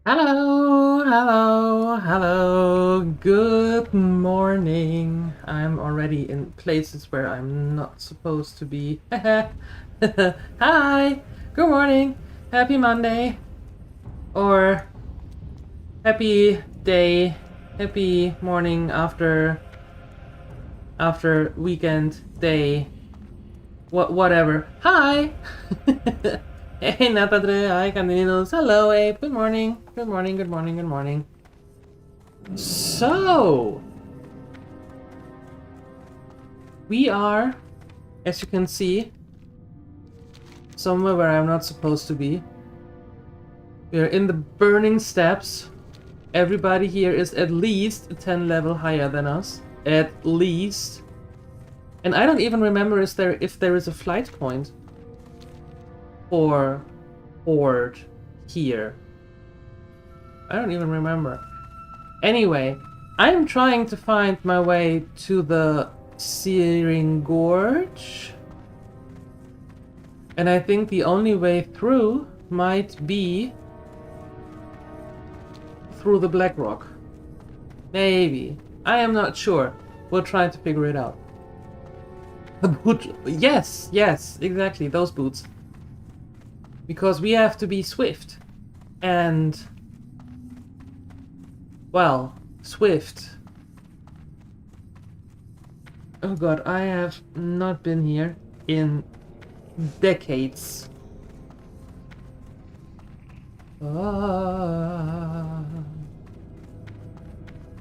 Hello, hello, hello. Good morning. I'm already in places where I'm not supposed to be. Hi. Good morning. Happy Monday. Or happy day. Happy morning after weekend day. Whatever. Hi. Hey, Natadre. Hi, Candinos. Hello, Abe. Good morning. Good morning. Good morning. Good morning. So, we are, as you can see, somewhere where I'm not supposed to be. We are in the burning steppes. Everybody here is at least 10 level higher than us. At least. And I don't even remember if there is a flight point for Horde here. I don't even remember. Anyway, I'm trying to find my way to the Searing Gorge. And I think the only way through might be through the Black Rock. Maybe. I am not sure. We'll try to figure it out. The boot. Yes, exactly. Those boots. Because we have to be swift. And... well, swift. Oh god, I have not been here in decades. How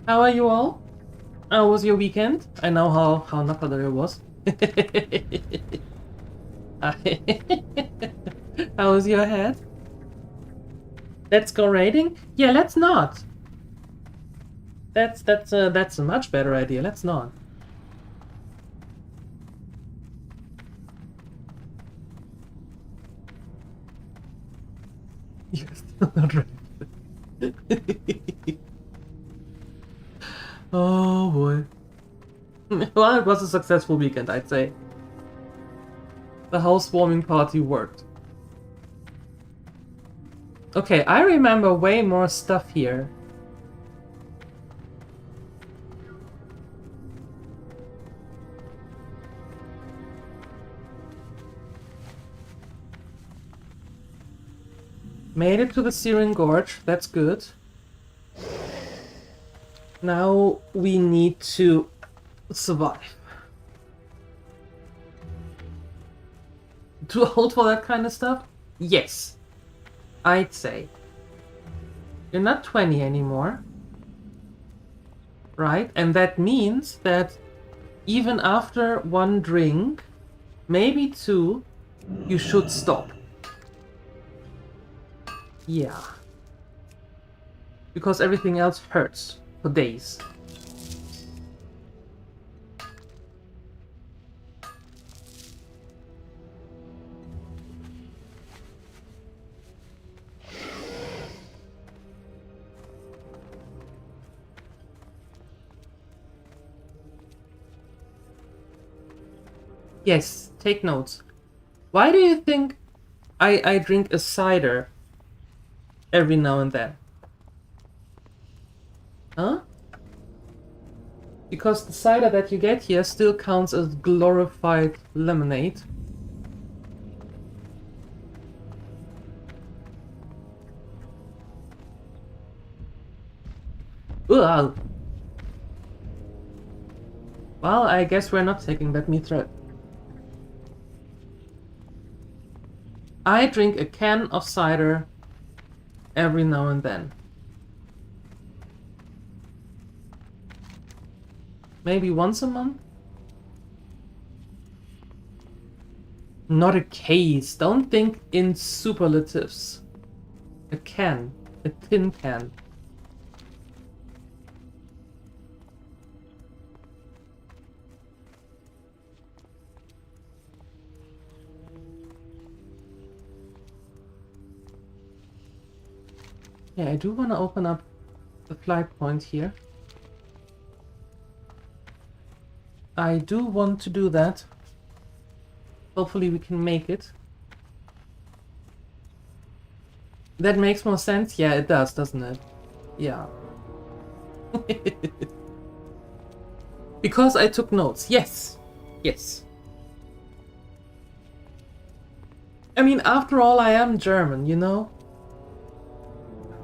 are you all? How was your weekend? I know how Nakadare it was. How was your head? Let's go raiding? Yeah, let's not. That's a much better idea. Let's not. You're still not ready. Oh boy. Well, it was a successful weekend, I'd say. The housewarming party worked. Okay, I remember way more stuff here. Made it to the Searing Gorge, that's good. Now we need to survive. Too old for that kind of stuff? Yes, I'd say. You're not 20 anymore. Right? And that means that even after one drink, maybe two, you should stop. Yeah. Because everything else hurts for days. Yes, take notes. Why do you think I drink a cider every now and then? Huh? Because the cider that you get here still counts as glorified lemonade. Ugh. Well, I guess we're not taking that meat threat. I drink a can of cider every now and then. Maybe once a month? Not a case. Don't think in superlatives. A can. A tin can. Yeah, I do want to open up the flight point here. I do want to do that. Hopefully we can make it. That makes more sense? Yeah, it does, doesn't it? Yeah. Because I took notes. Yes. Yes. I mean, after all, I am German, you know?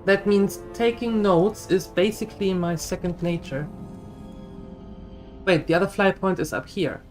That means taking notes is basically my second nature. Wait, the other fly point is up here.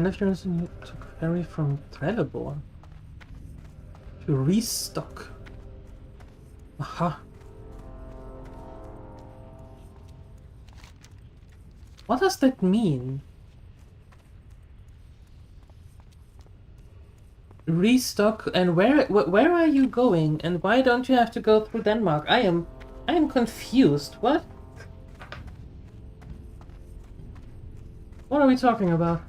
If you took ferry from Trelleborg to restock. Aha. What does that mean? Restock, and where are you going, and why don't you have to go through Denmark? I am confused. What? What are we talking about?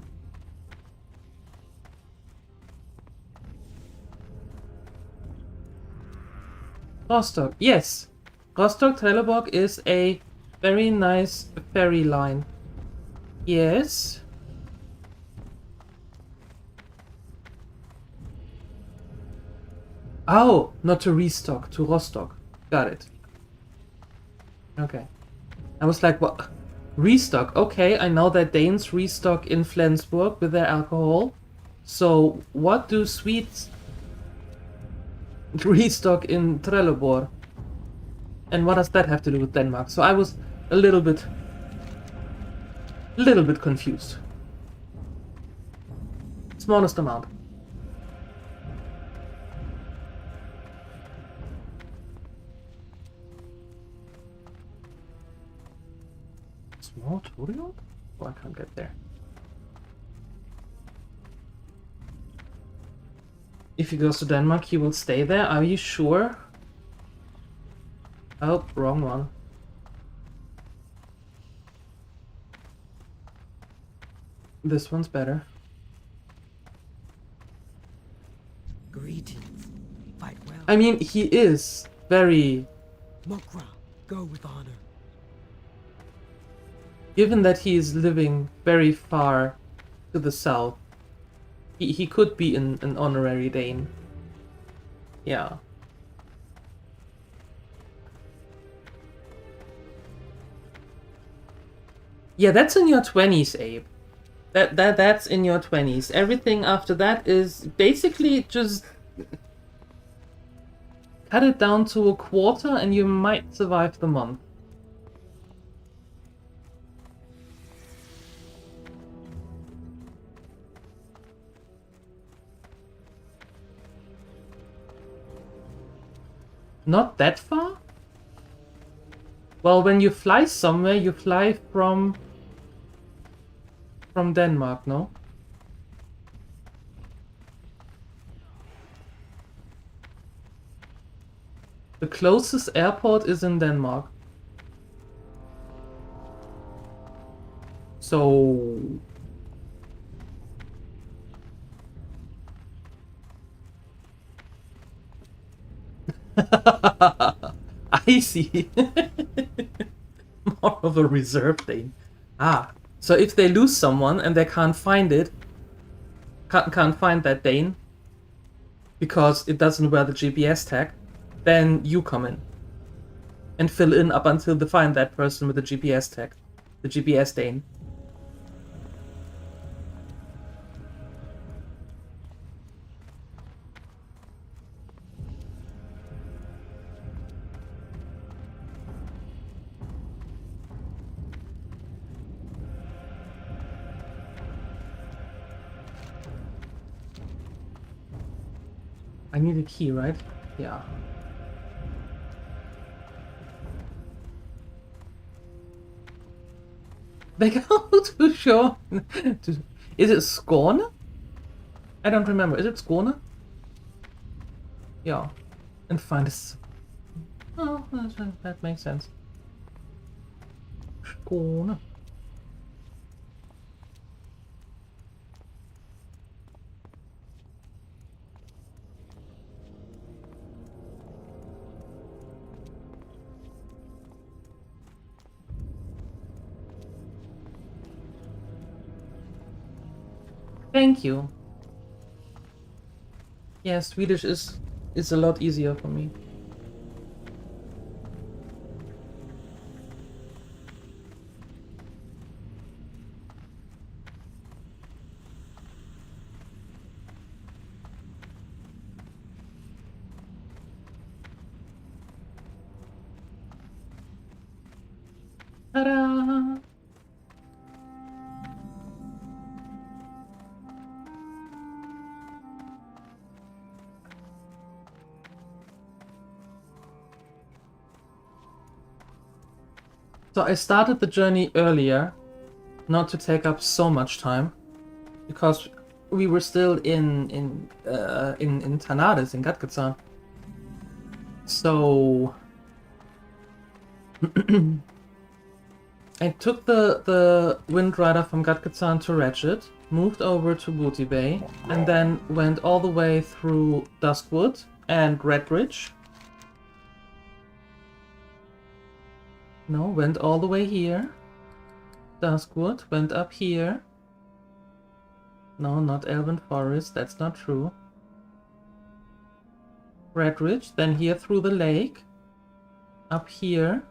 Rostock, yes. Rostock-Trelleborg is a very nice ferry line. Yes. Oh, not to restock, to Rostock. Got it. Okay. I was like, what? Restock? Okay, I know that Danes restock in Flensburg with their alcohol. So, what do Swedes restock in Trelleborg? And what does that have to do with Denmark? So I was a little bit confused. Smallest amount. Small tutorial? Oh, I can't get there. If he goes to Denmark, he will stay there. Are you sure? Oh, wrong one. This one's better. Greetings. Fight well. I mean, he is very... Mokra, go with honor. Given that he is living very far to the south, he could be an honorary Dane. Yeah. Yeah, that's in your 20s, Abe. That's in your 20s. Everything after that is basically just cut it down to a quarter and you might survive the month. Not that far? Well, when you fly somewhere, you fly from Denmark, no? The closest airport is in Denmark. So... I see. More of a reserve thing. Ah, so if they lose someone and they can't find it, can't find that Dane, because it doesn't wear the GPS tag, then you come in and fill in up until they find that person with the GPS tag, the GPS Dane. I need a key, right? Yeah. They go to show. Is it Skåne? I don't remember. Is it Skåne? Yeah. And find us. Oh, that makes sense. Skåne. Thank you. Yeah, Swedish is a lot easier for me. Ta-da! So I started the journey earlier, not to take up so much time, because we were still in Tanaris in Gatgazan. So I took the Wind Rider from Gatgazan to Ratchet, moved over to Booty Bay, and then went all the way through Duskwood and Redbridge. No, went all the way here. Duskwood, went up here. No, not Elven Forest, that's not true. Redridge, then here through the lake. Up here.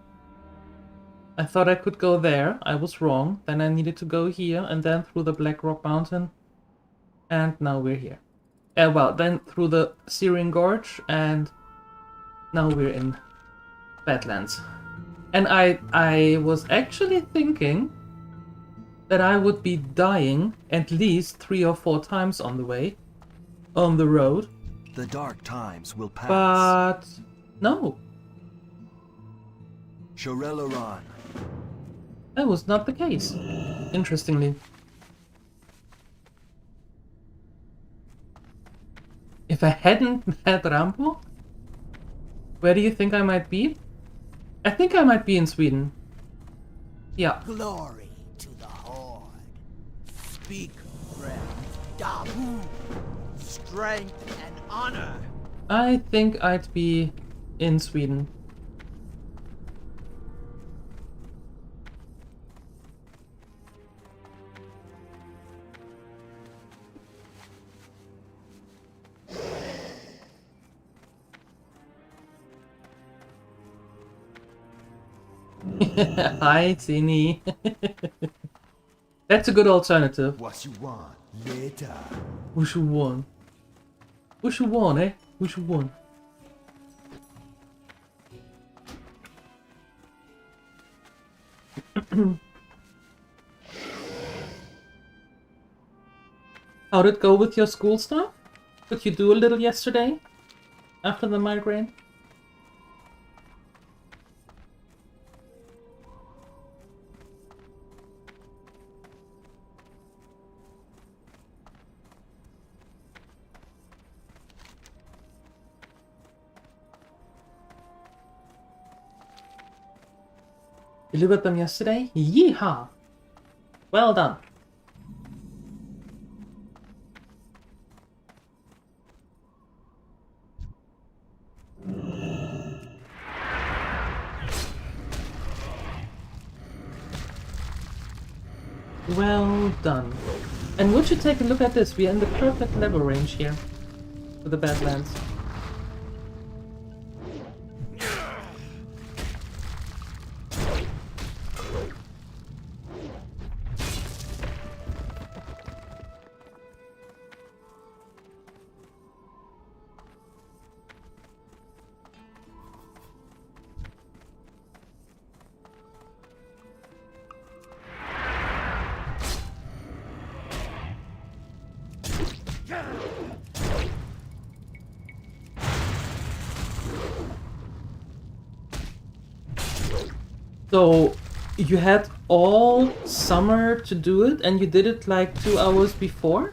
I thought I could go there, I was wrong. Then I needed to go here, and then through the Black Rock Mountain. And now we're here. Well, then through the Syrian Gorge, and now we're in Badlands. And I was actually thinking that I would be dying at least 3 or 4 times on the way, on the road. The dark times will pass. But no, Shorelaran. that was not the case, interestingly. If I hadn't met Rambo, where do you think I might be? I think I might be in Sweden. Yeah. Glory to the Horde. Speak, friend. Dabu. Strength and honor. I think I'd be in Sweden. Hi, Tini. That's a good alternative. What you want later? What you want? What you want, eh? What you want? How'd it go with your school stuff? Could you do a little yesterday? After the migraine? You delivered them yesterday? Yeehaw! Well done. Well done. And would you take a look at this? We are in the perfect level range here for the Badlands. So you had all summer to do it, and you did it like 2 hours before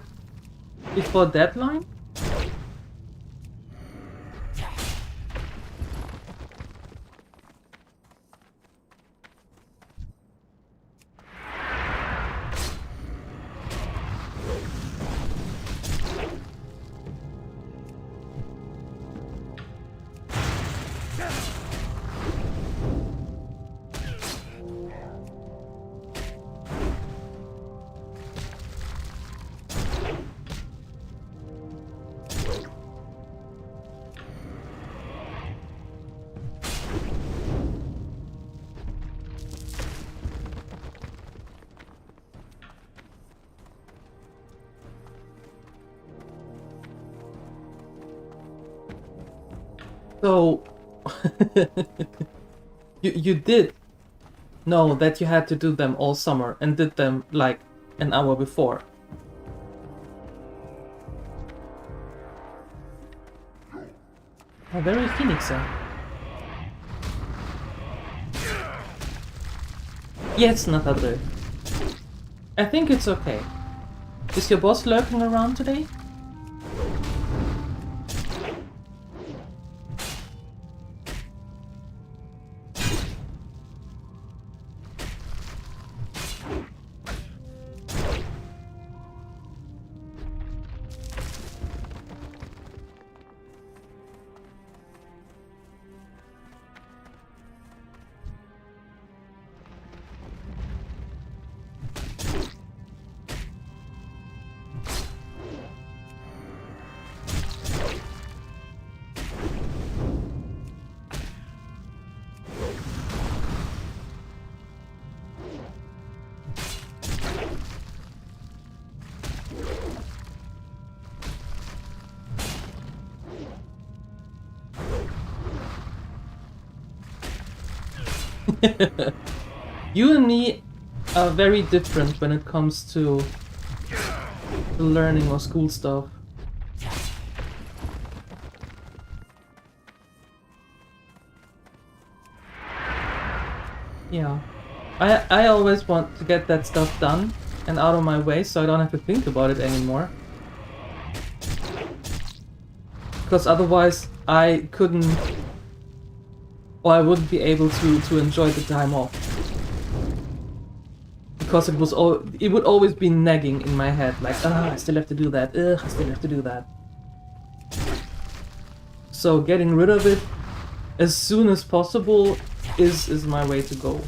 So you did know that you had to do them all summer and did them like an hour before. Oh, very Phoenixer. Yes, Natadre. I think it's okay. Is your boss lurking around today? You and me are very different when it comes to learning or school stuff. Yeah. I always want to get that stuff done and out of my way so I don't have to think about it anymore. Because otherwise I couldn't, or I wouldn't be able to enjoy the time off. Because it would always be nagging in my head, like, ah, I still have to do that, ugh, I still have to do that. So getting rid of it as soon as possible is my way to go.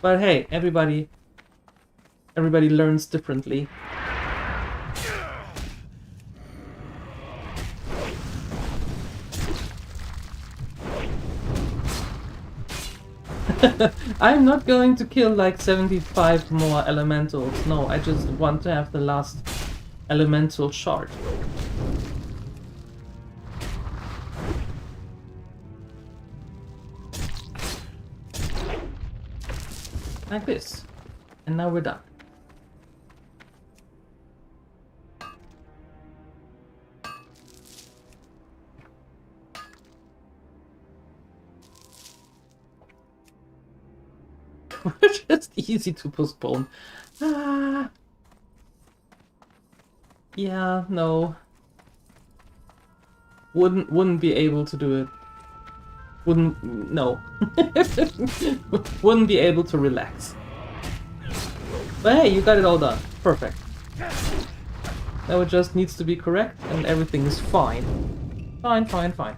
But hey, everybody learns differently. I'm not going to kill like 75 more elementals. No, I just want to have the last elemental shard. Like this. And now we're done. We're just easy to postpone. Ah. Yeah, no. Wouldn't be able to do it. No. Wouldn't be able to relax. But hey, you got it all done. Perfect. Now it just needs to be correct and everything is fine. Fine, fine, fine.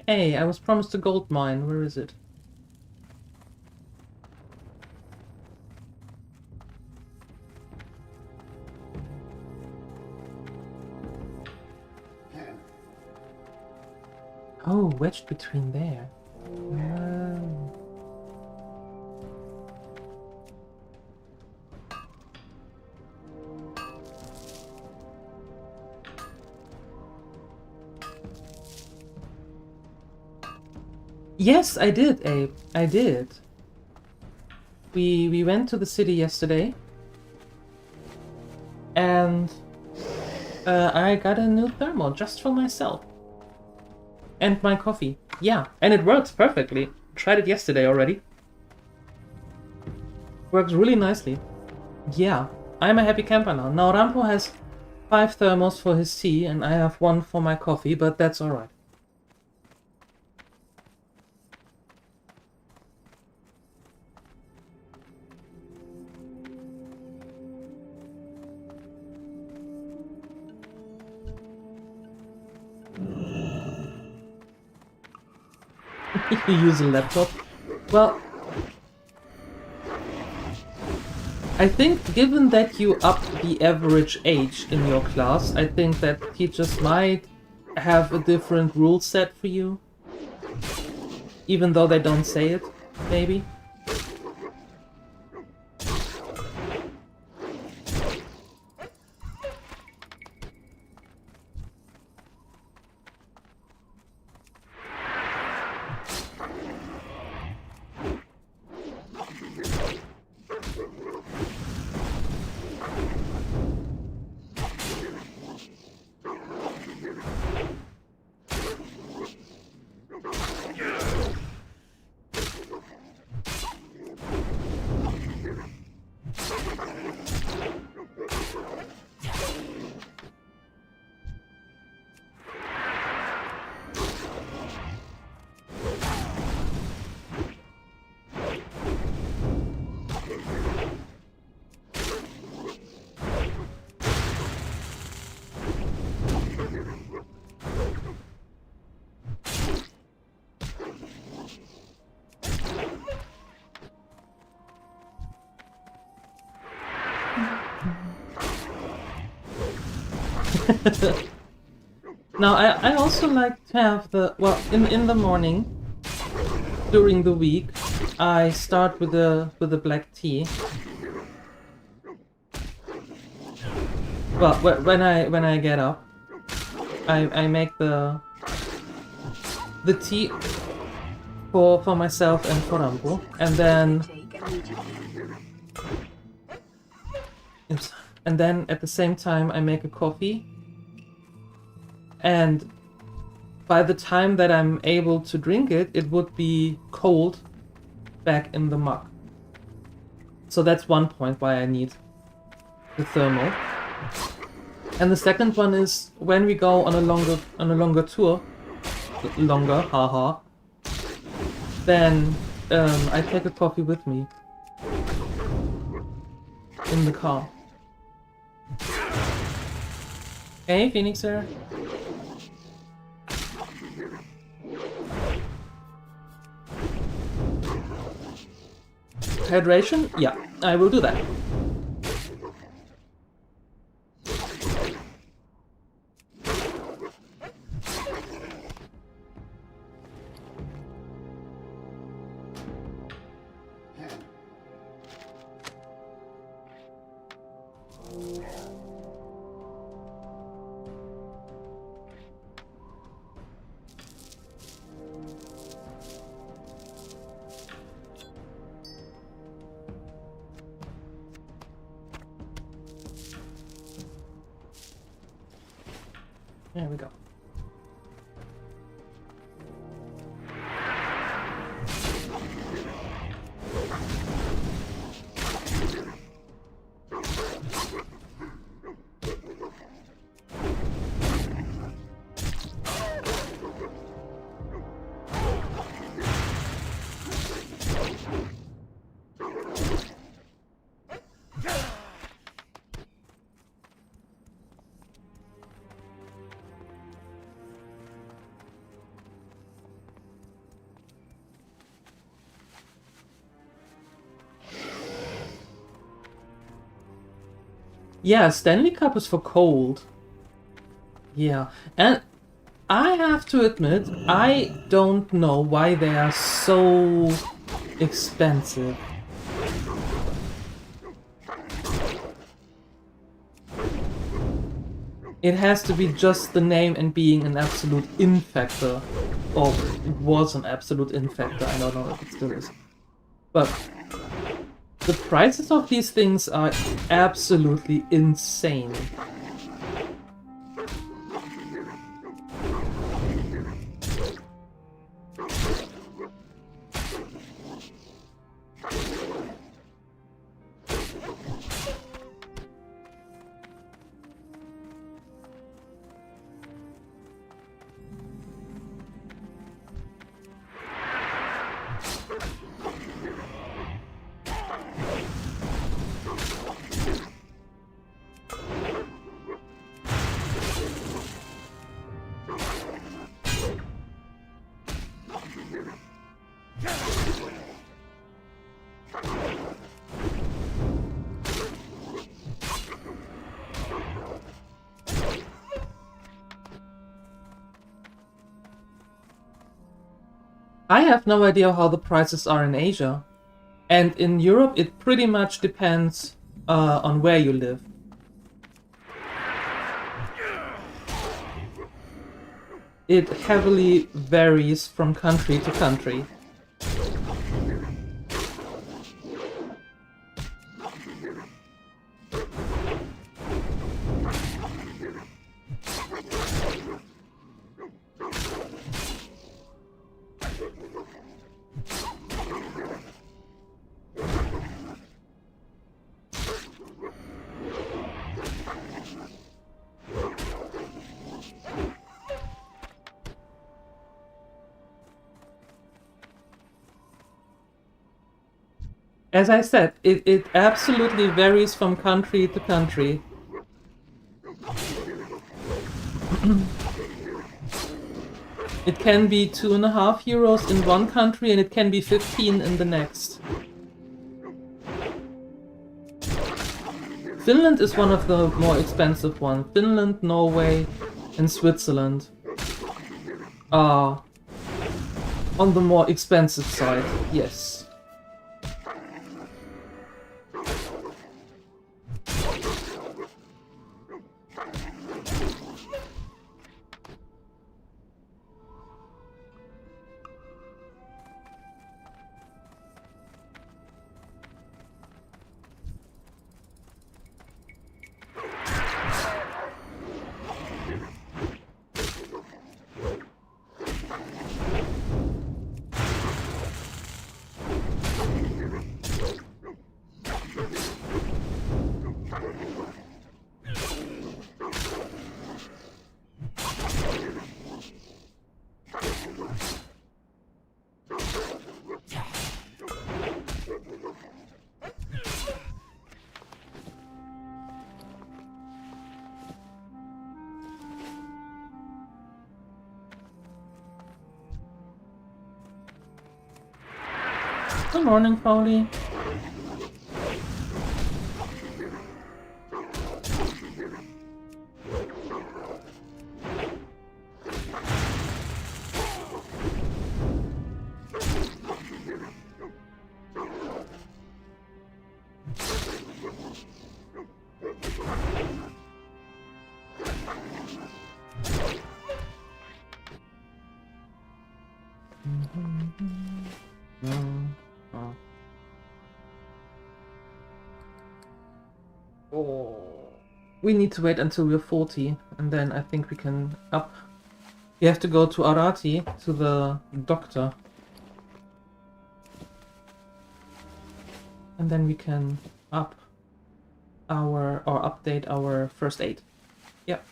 Hey, I was promised a gold mine. Where is it? Oh, wedged between there. Oh. Yes, I did, Abe. I did. we went to the city yesterday, and I got a new thermal just for myself. And my coffee. Yeah, and it works perfectly. Tried it yesterday already. Works really nicely. Yeah, I'm a happy camper now. Now Rampo has 5 thermos for his tea, and I have 1 for my coffee, but that's alright. You use a laptop? Well, I think given that you up the average age in your class, I think that teachers might have a different rule set for you. Even though they don't say it, maybe. Now, I also like to have the, well, in the morning, during the week, I start with the black tea. Well, when I get up, I make the tea for myself and for Rambo, and then at the same time I make a coffee. And by the time that I'm able to drink it, it would be cold back in the mug. So that's one point why I need the thermal. And the second one is when we go on a longer tour, haha, then I take a coffee with me in the car. Hey, Phoenixer. Hydration? Yeah, I will do that. There we go. Yeah, Stanley Cup is for cold. Yeah, and I have to admit, I don't know why they are so expensive. It has to be just the name and being an absolute infector. Or it was an absolute infector, I don't know if it still is. But The prices of these things are absolutely insane. I have no idea how the prices are in Asia. And in Europe, it pretty much depends on where you live. It heavily varies from country to country. As I said, it absolutely varies from country to country. It can be 2.5 euros in one country and it can be 15 in the next. Finland is one of the more expensive ones. Finland, Norway, and Switzerland are on the more expensive side, yes. Good morning, Foley. We need to wait until we're 40, and then I think we can up. We have to go to Arati, to the doctor. And then we can up our, or update our first aid. Yep.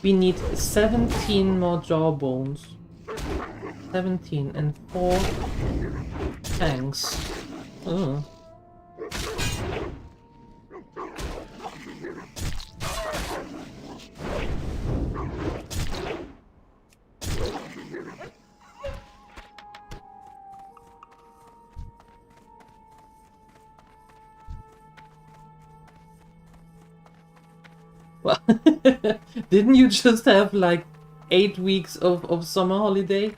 We need 17 more jawbones. 17 and 4 tanks. Ugh. Well, didn't you just have like 8 weeks of summer holiday?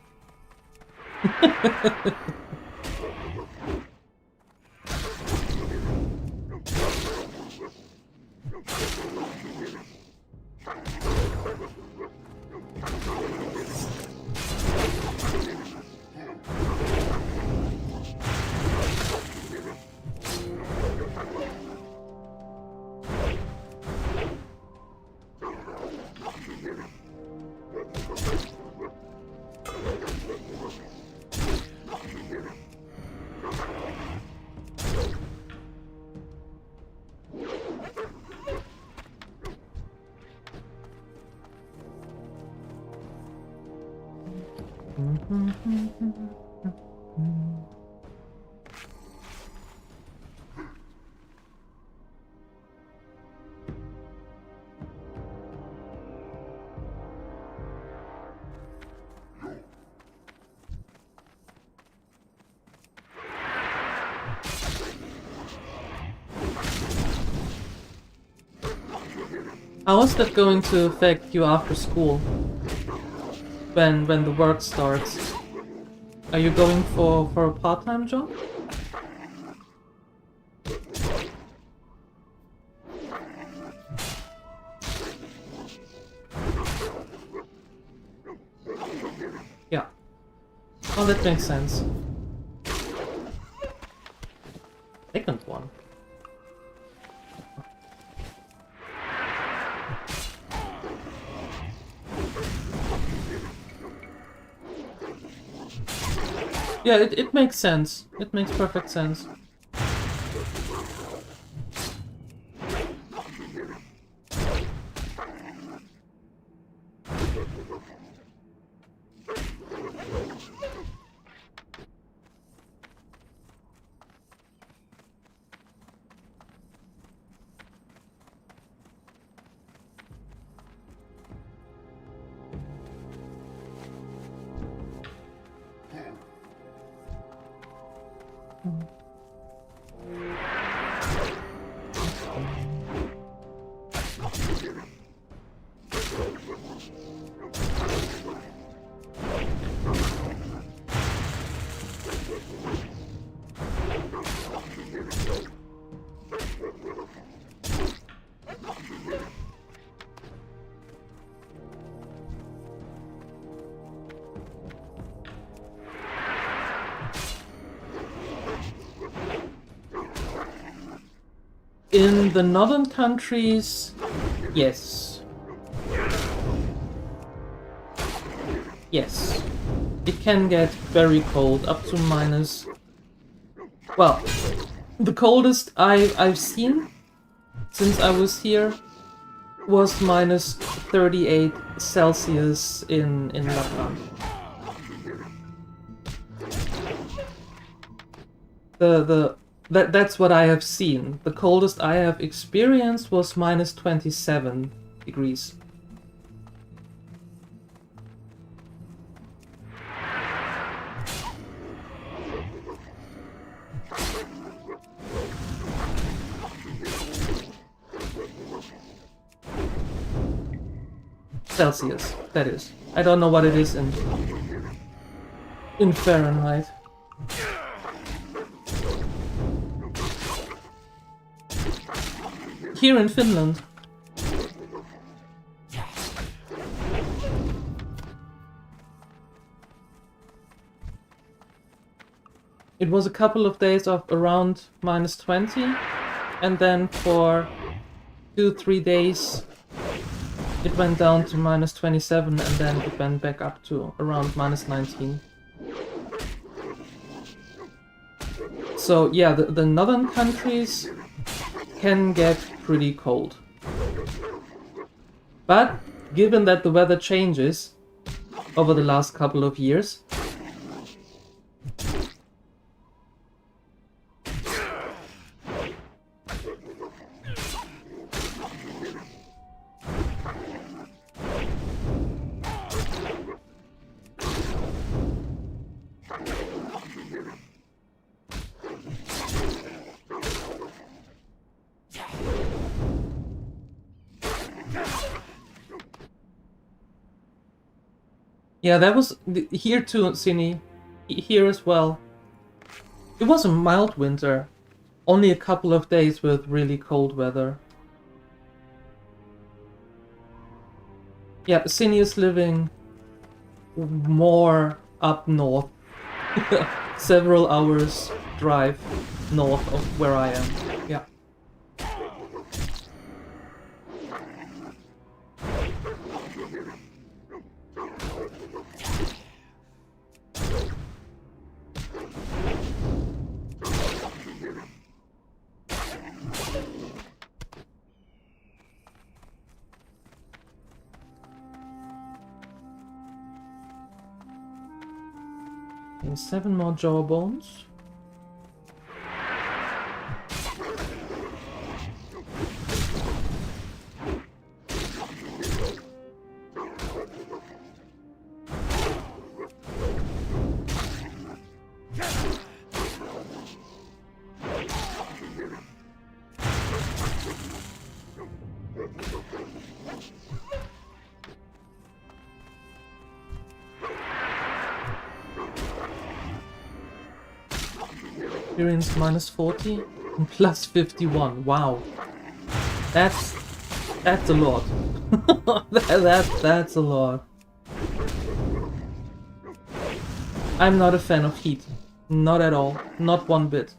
How is that going to affect you after school? When the work starts? Are you going for a part-time job? Yeah. Oh, that makes sense. Second one. Yeah, it makes sense. It makes perfect sense. In the northern countries, yes. Yes. It can get very cold, up to minus... Well, the coldest I've seen since I was here was minus 38 Celsius in Lapland. That's what I have seen. The coldest I have experienced was minus 27 degrees. Celsius, that is. I don't know what it is in Fahrenheit. Here in Finland. It was a couple of days of around minus 20, and then for 2-3 days it went down to minus 27, and then it went back up to around minus 19. So yeah, the northern countries can get pretty cold. But given that the weather changes over the last couple of years, yeah, that was here too, Cine. Here as well. It was a mild winter. Only a couple of days with really cold weather. Yeah, Cine is living more up north. Several hours drive north of where I am. Yeah. And 7 more jawbones. Experience minus 40 and plus 51. Wow, that's a lot. That's a lot. I'm not a fan of heat, not at all, not one bit.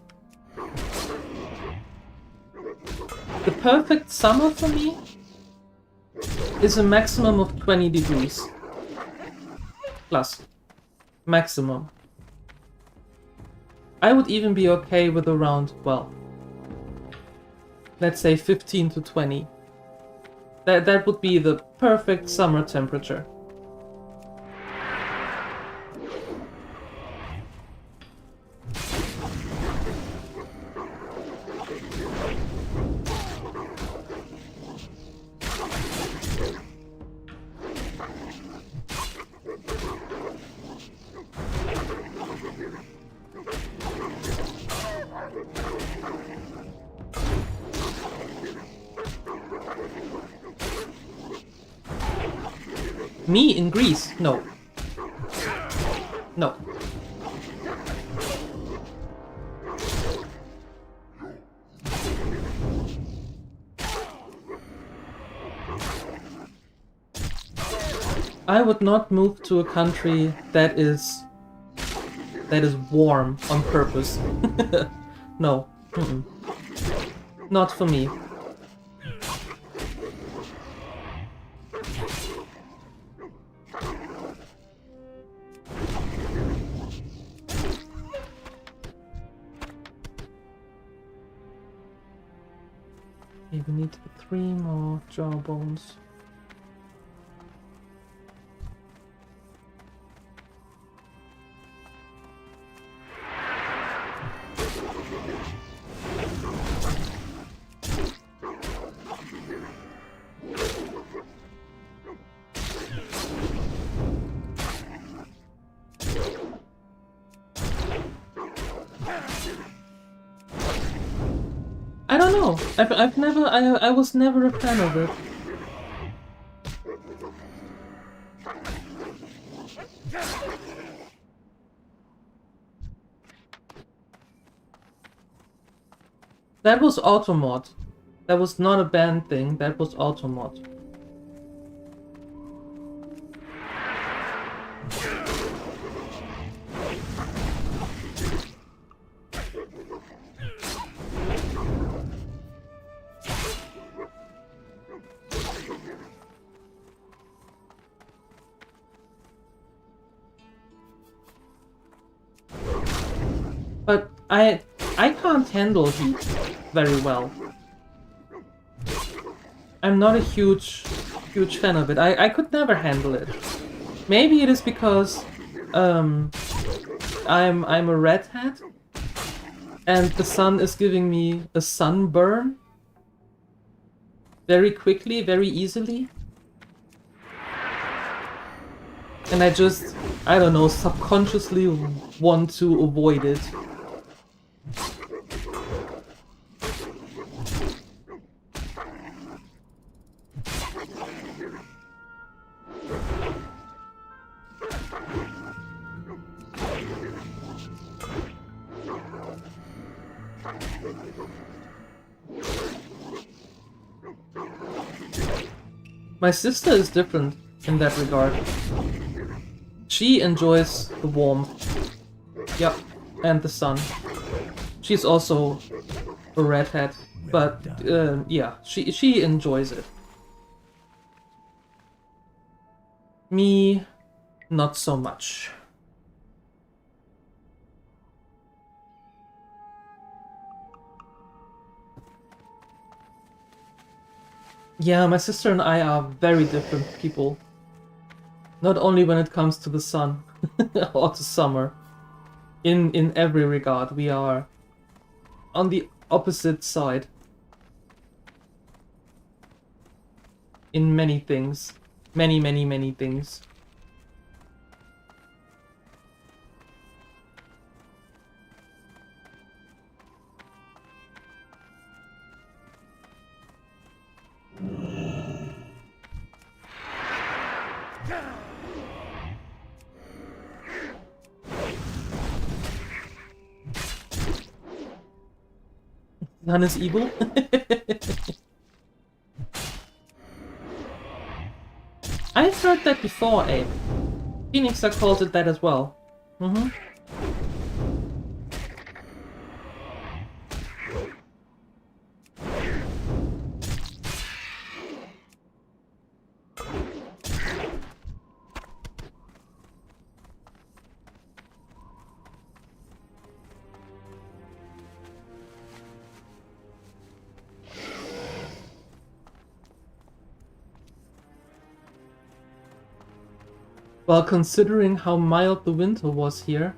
The perfect summer for me is a maximum of 20 degrees plus maximum. I would even be okay with around, well, let's say 15 to 20. That would be the perfect summer temperature. Me in Greece? No. No. I would not move to a country that is warm on purpose. No. Mm-mm. Not for me. Okay, we need 3 more jawbones. I don't know. I was never a fan of it. That was automod. That was not a banned thing. That was automod. But I can't handle heat very well. I'm not a huge fan of it. I could never handle it. Maybe it is because I'm a redhead and the sun is giving me a sunburn very quickly, very easily. And I just, I don't know, subconsciously want to avoid it. My sister is different in that regard. She enjoys the warmth. Yep, and the sun. She's also a redhead, but yeah, she enjoys it. Me, not so much. Yeah, my sister and I are very different people. Not only when it comes to the sun or to summer. In every regard, we are on the opposite side. In many things. Many things. None is evil? I've heard that before, Abe. Phoenixer calls it that as well. Mm-hmm. Well, considering how mild the winter was here,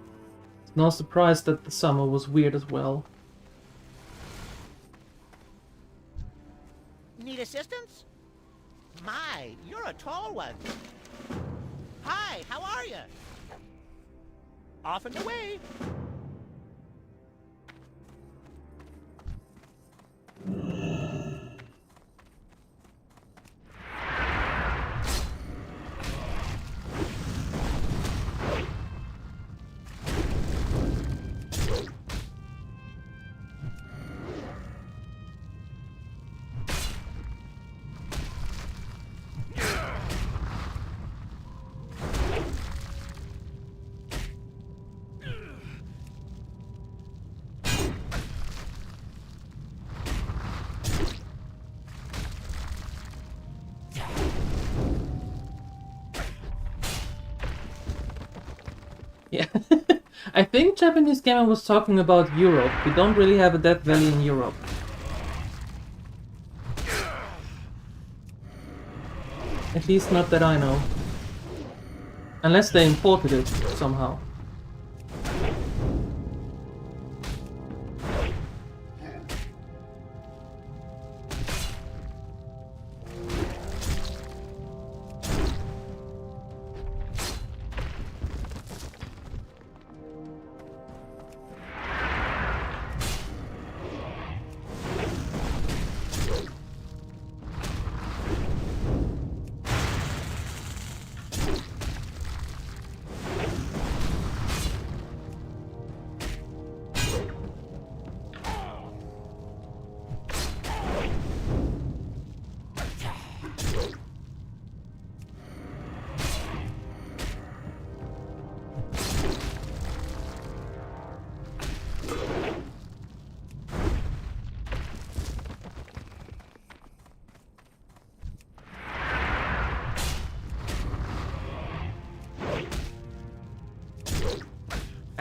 it's no surprise that the summer was weird as well. Need assistance? My, you're a tall one. Hi, how are you? Off and away. Yeah, I think Japanese Gamer was talking about Europe. We don't really have a Death Valley in Europe. At least not that I know. Unless they imported it somehow.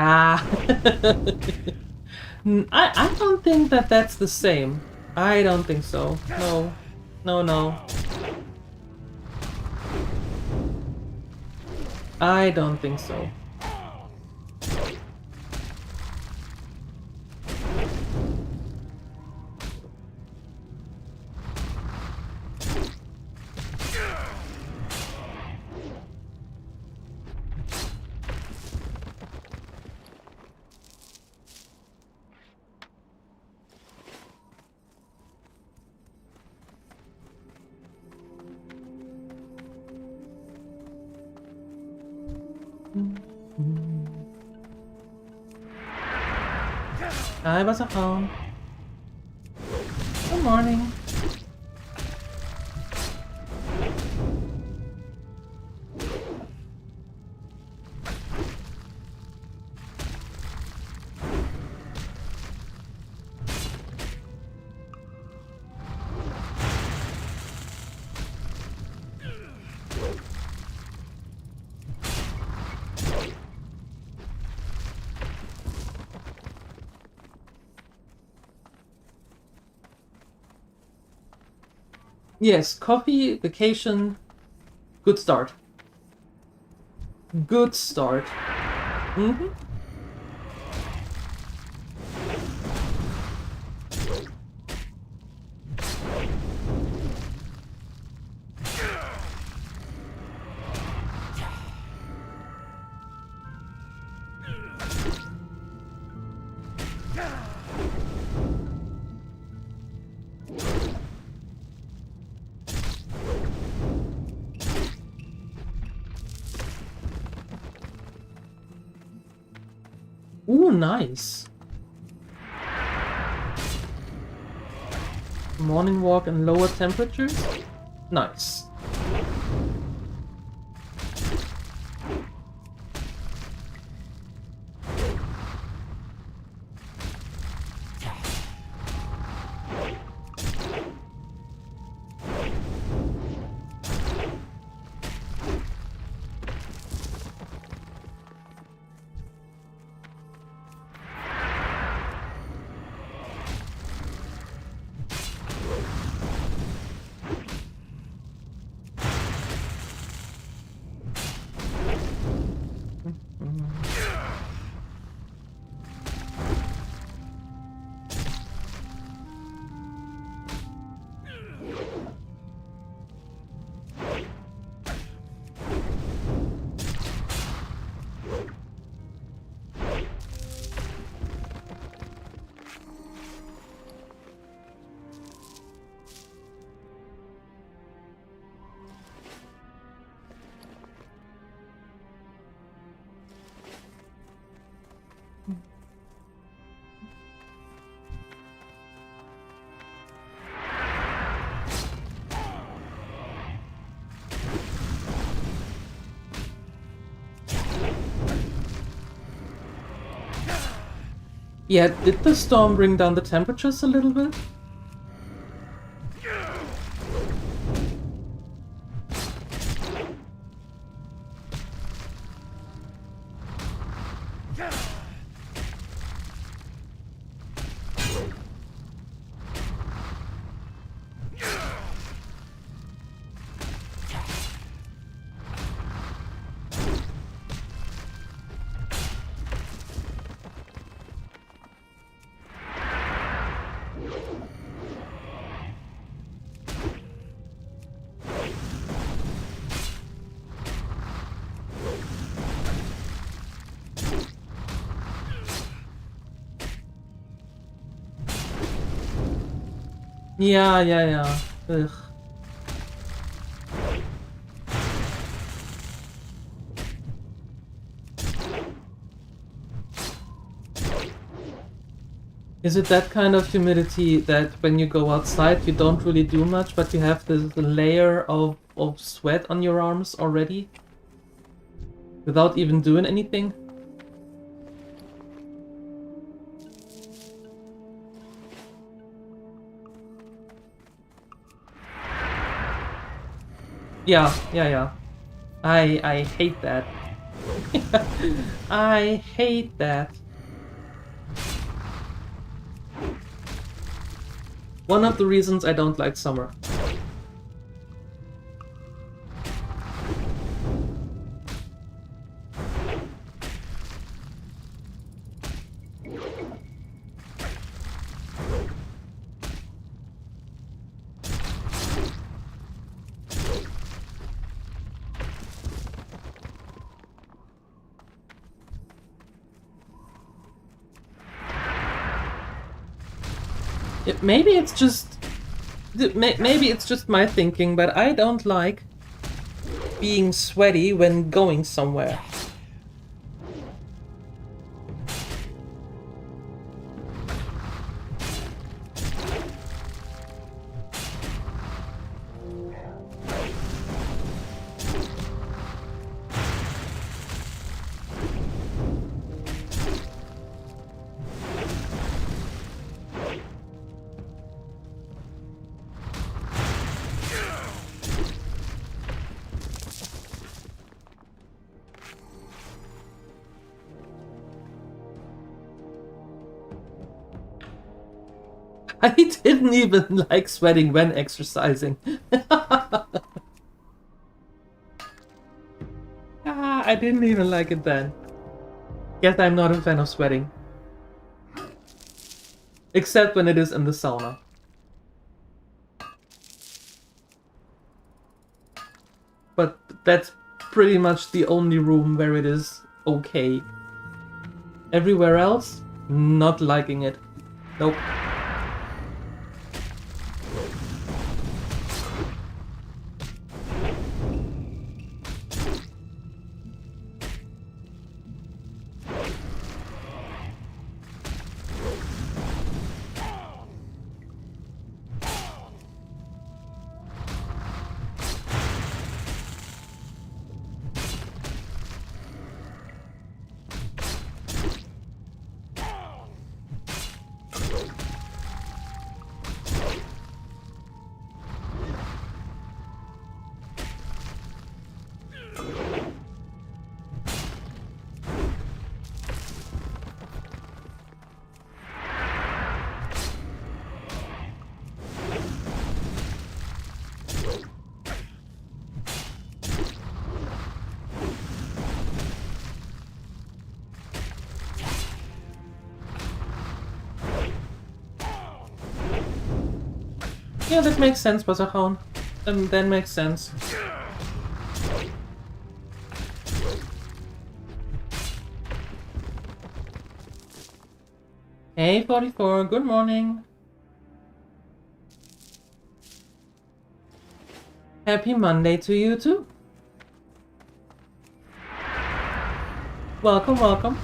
Ah, I don't think that that's the same. I don't think so. No. No, no. I don't think so. I was at home. Good morning. Yes, coffee, vacation, good start. Good start. Mm-hmm. Ooh, nice. Morning walk and lower temperatures? Nice. Yeah, did the storm bring down the temperatures a little bit? Yeah. Ugh. Is it that kind of humidity that when you go outside you don't really do much, but you have this layer of sweat on your arms already? Without even doing anything? Yeah. I hate that. I hate that. One of the reasons I don't like summer. Maybe it's just... Maybe it's just my thinking, but I don't like being sweaty when going somewhere. I didn't even like sweating when exercising. I didn't even like it then. Guess I'm not a fan of sweating. Except when it is in the sauna. But that's pretty much the only room where it is okay. Everywhere else, not liking it. Nope. Yeah, that makes sense, Wasserhound. That makes sense. Hey, 44, good morning. Happy Monday to you too. Welcome, welcome.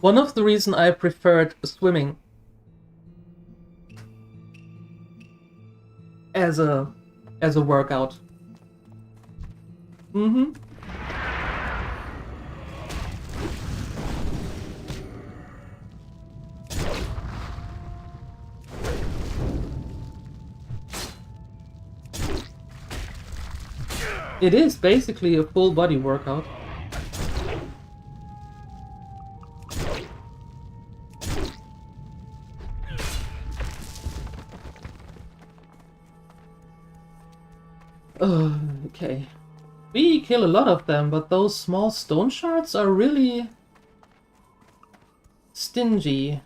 One of the reasons I preferred swimming as a workout. Mm-hmm. It is basically a full body workout. Okay. We kill a lot of them, but those small stone shards are really stingy.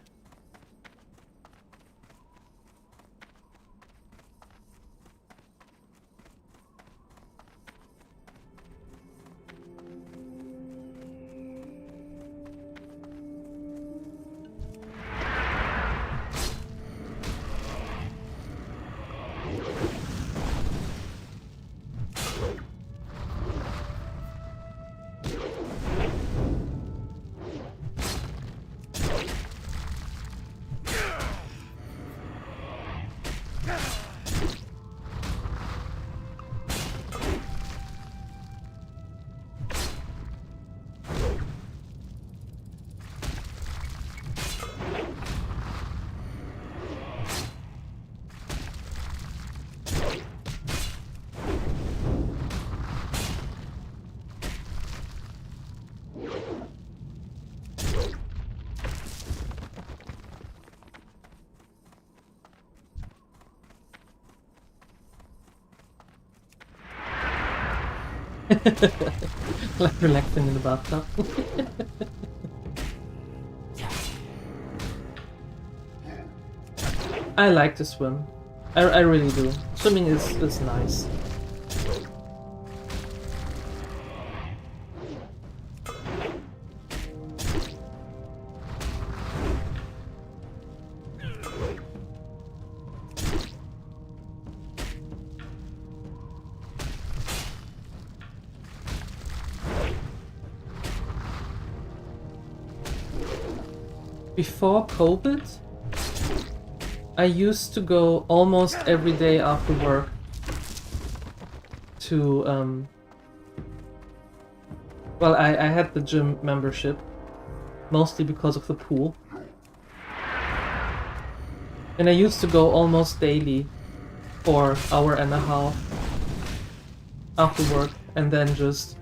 Like relaxing in the bathtub. I like to swim. I really do. Swimming is nice. Before COVID, I used to go almost every day after work to, well, I had the gym membership, mostly because of the pool. And I used to go almost daily for an hour and a half after work, and then just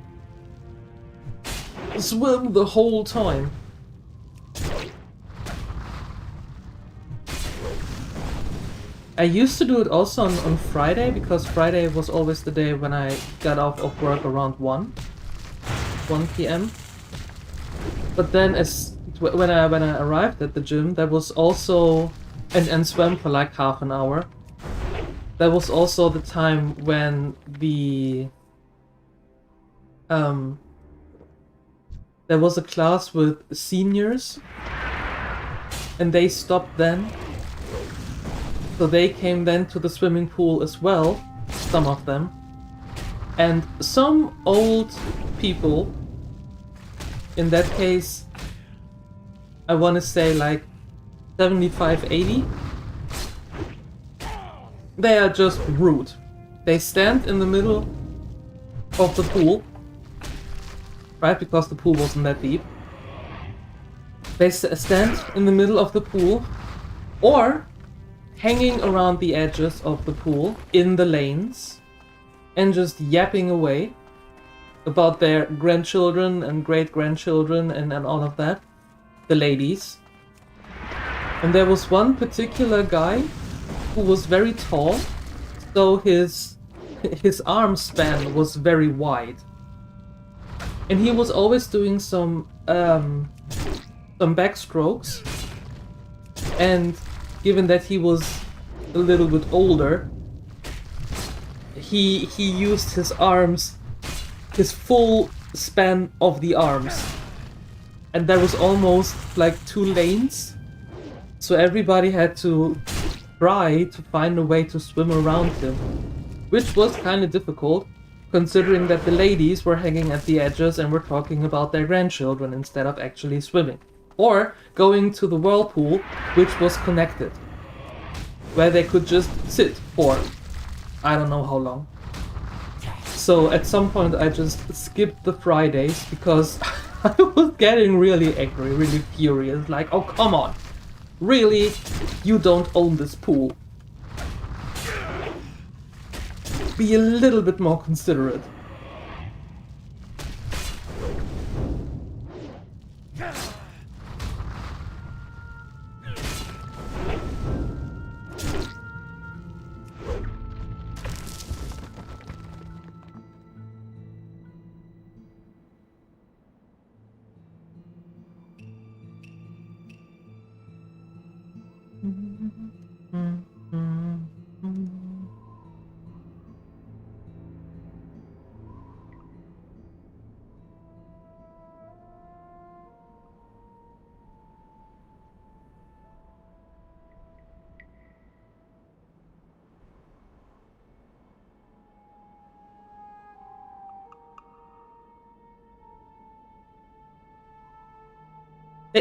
swim the whole time. I used to do it also on Friday, because Friday was always the day when I got off of work around 1 p.m. But then when I arrived at the gym, there was also and swam for like half an hour. That was also the time when there was a class with seniors, and they stopped then. So they came then to the swimming pool as well, some of them. And some old people, in that case, I want to say like 75, 80, they are just rude. They stand in the middle of the pool, right, because the pool wasn't that deep. They stand in the middle of the pool, or hanging around the edges of the pool in the lanes and just yapping away about their grandchildren and great-grandchildren and all of that, the ladies. And there was one particular guy who was very tall, so his arm span was very wide. And he was always doing some backstrokes, and given that he was a little bit older, he used his arms, his full span of the arms. And there was almost like 2 lanes, so everybody had to try to find a way to swim around him, which was kind of difficult, considering that the ladies were hanging at the edges and were talking about their grandchildren instead of actually swimming. Or going to the whirlpool, which was connected, where they could just sit for I don't know how long. So at some point I just skipped the Fridays because I was getting really angry, really furious, like, oh come on, really? You don't own this pool. Be a little bit more considerate.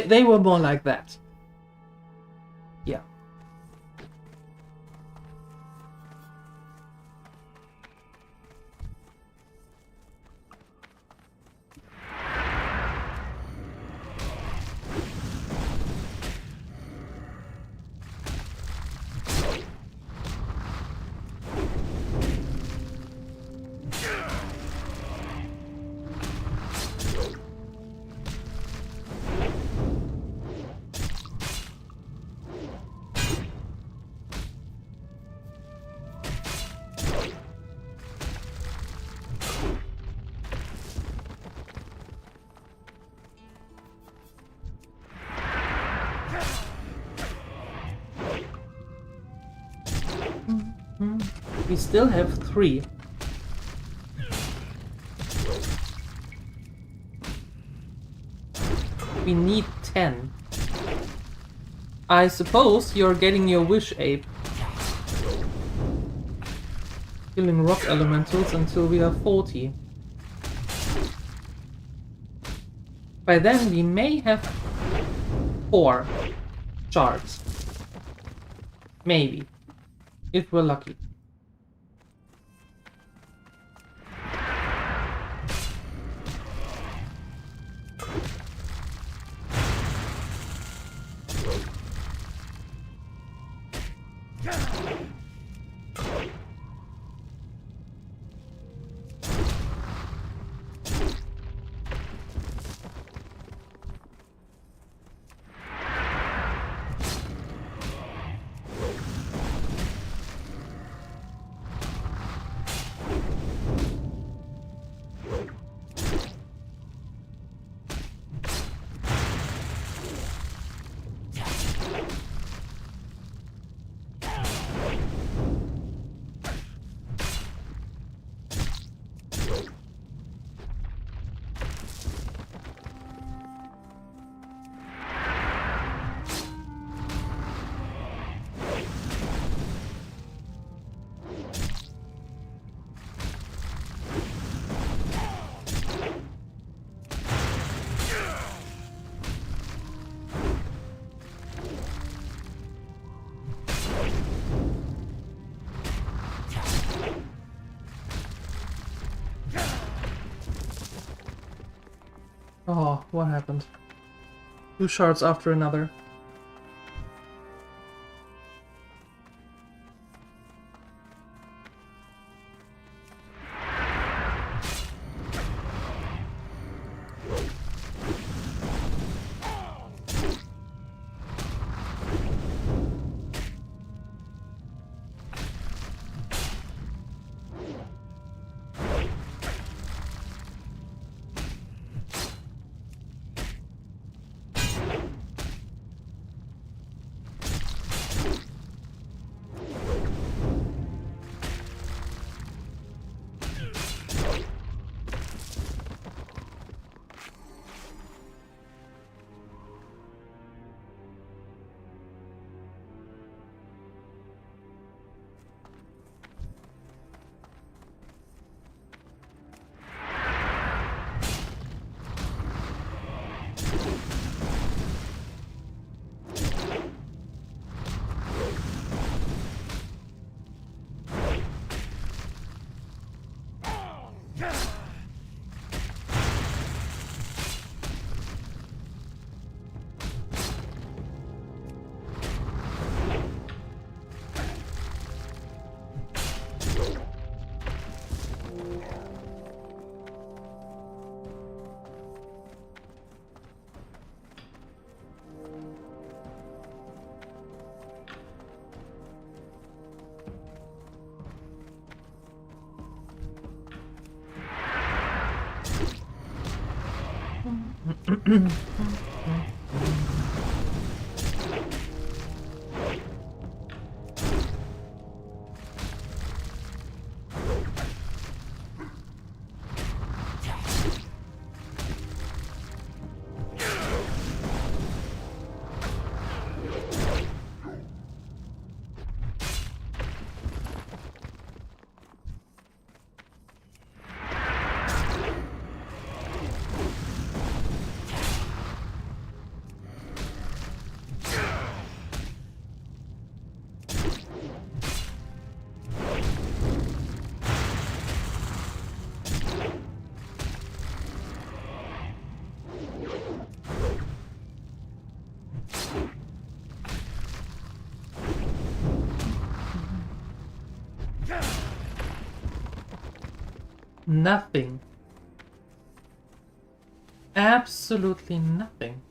They were more like that. Yeah. We still have 3. We need 10. I suppose you're getting your wish, Ape. Killing rock elementals until we are 40. By then we may have 4 shards. Maybe. If we're lucky. Oh, what happened? 2 shards after another. Nothing. Absolutely nothing.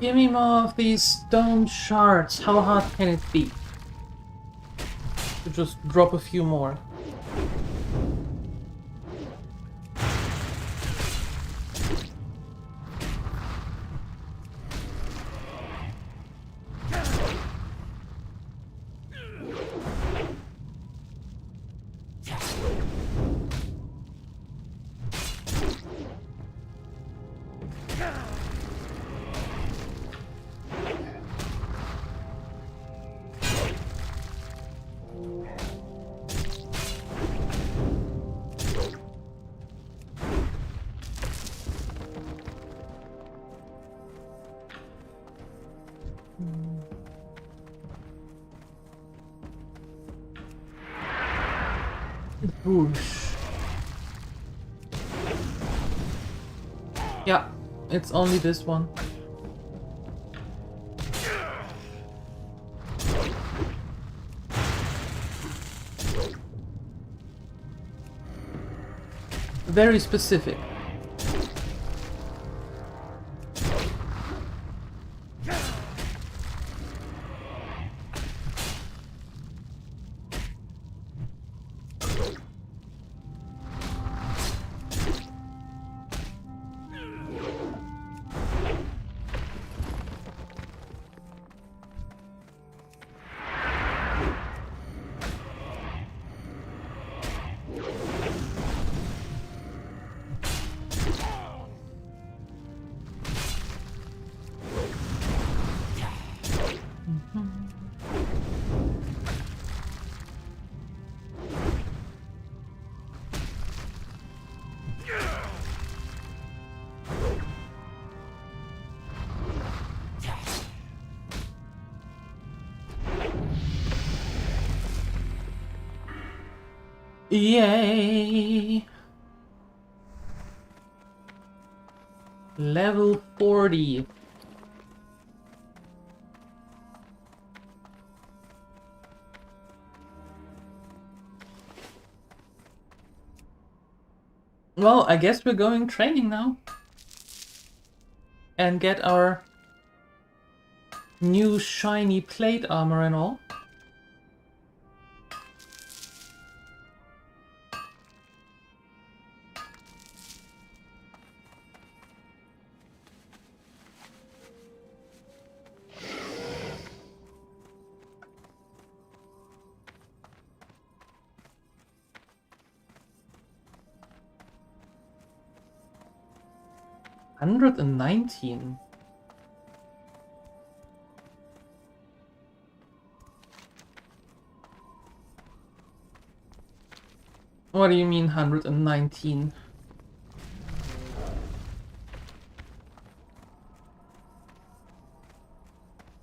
Give me more of these stone shards. How hard can it be? To just drop a few more. Whoosh. Yeah, it's only this one. Very specific. Yay! Level 40. Well, I guess we're going training now. And get our new shiny plate armor and all. $119. What do you mean 119?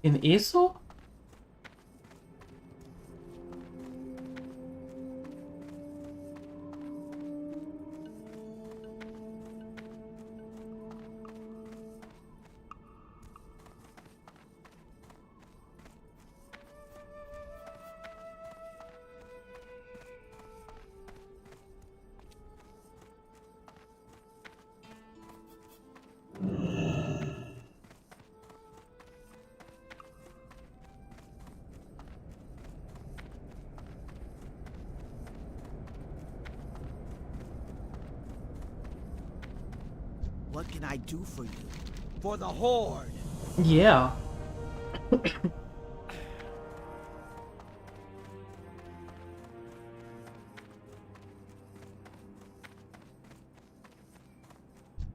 In ESO? What can I do for you? For the Horde! Yeah.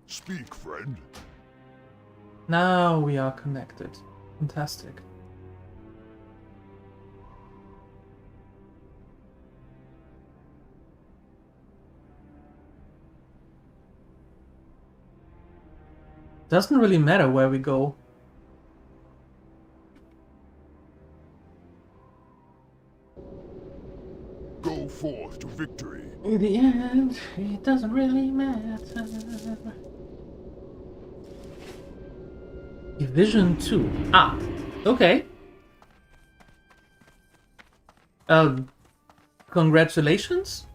Speak, friend. Now we are connected. Fantastic. Doesn't really matter where we go. Go forth to victory. In the end, it doesn't really matter. Division 2. Ah, okay. Congratulations.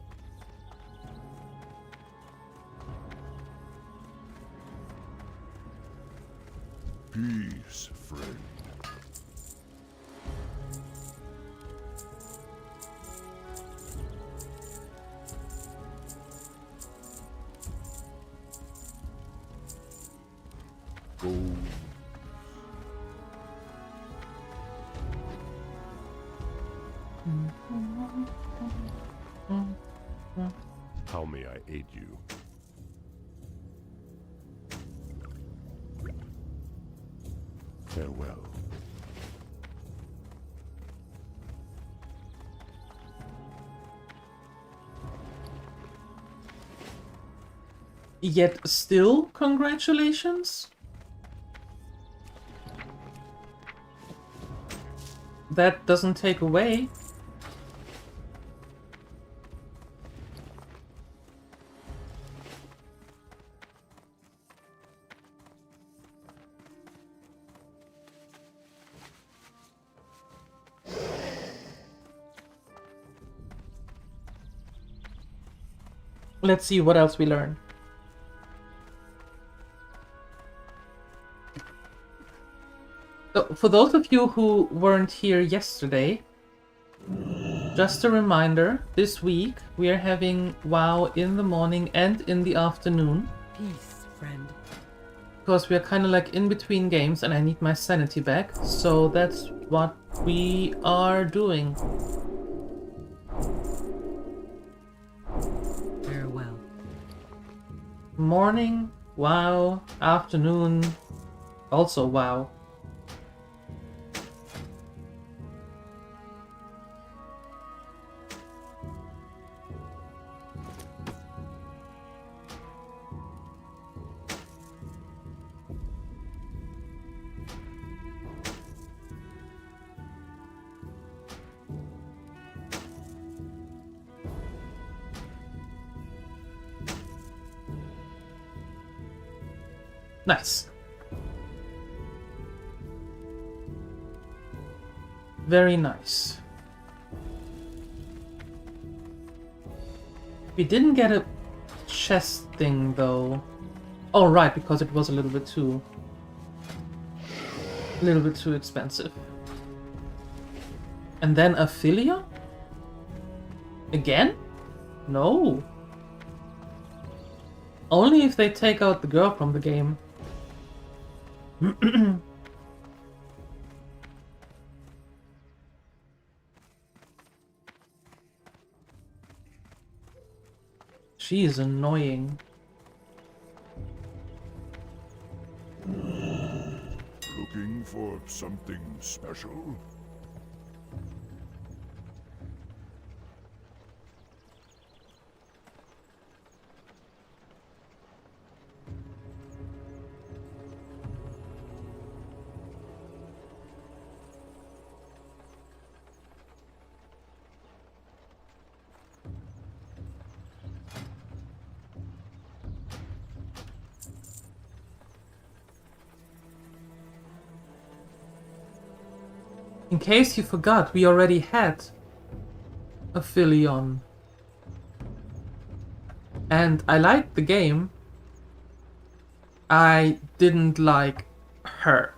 Peace, friend. Go. How may I aid you? Farewell. Yet still, congratulations? That doesn't take away. Let's see what else we learn. So, for those of you who weren't here yesterday, just a reminder, this week we are having WoW in the morning and in the afternoon. Peace, friend. Because we are kind of like in between games and I need my sanity back. So that's what we are doing. Farewell. Morning, WoW, afternoon, also WoW. Nice. Very nice. We didn't get a chest thing though. Oh right, because it was a little bit too expensive. And then Ophelia? Again? No. Only if they take out the girl from the game. She is annoying. Looking for something special? In case you forgot, we already had a Philion. And I liked the game. I didn't like her.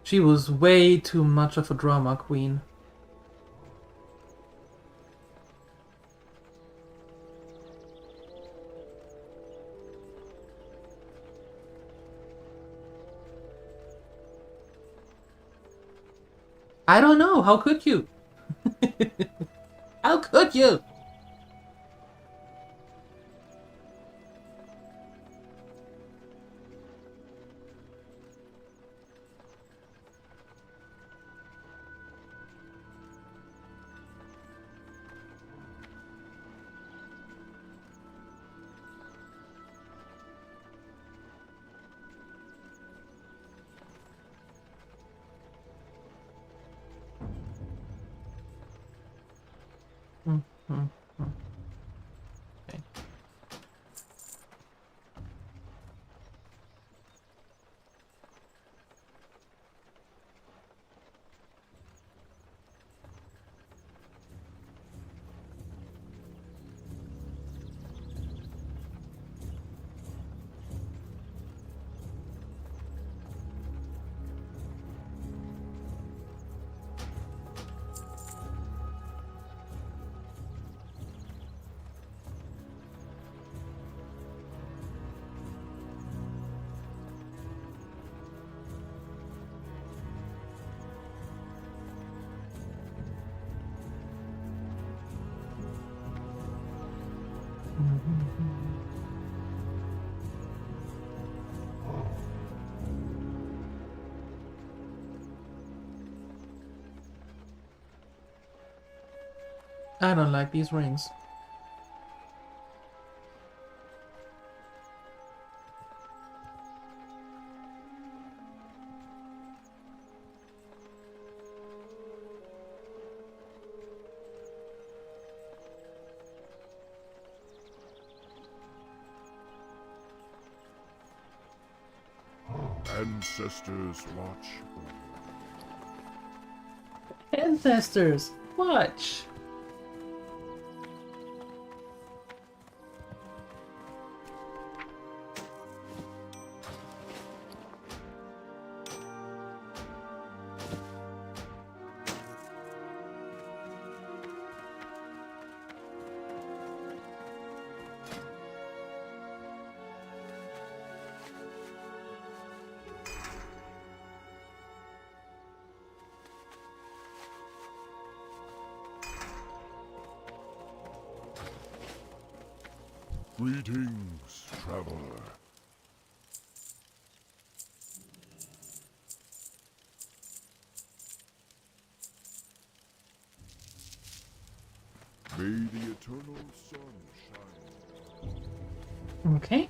She was way too much of a drama queen. I don't know, how could you? How could you? Okay. I don't like these rings. Ancestors watch. Ancestors, watch! Greetings, traveler. May the eternal sun shine. Okay.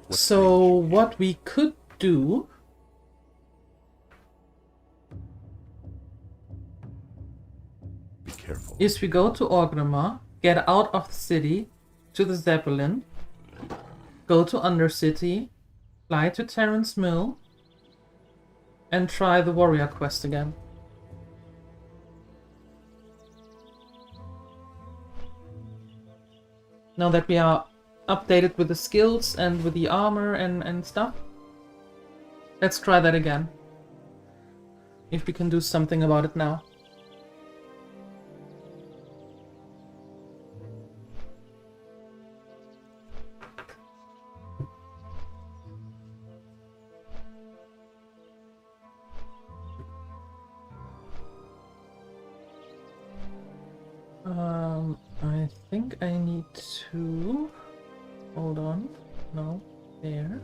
So what we could do Be careful. is we go to Orgrimmar, get out of the city to the Zeppelin, go to Undercity, fly to Terran's Mill, and try the warrior quest again. Now that we are updated with the skills and with the armor and stuff, let's try that again. If we can do something about it now. I think I need to... Hold on. No. There.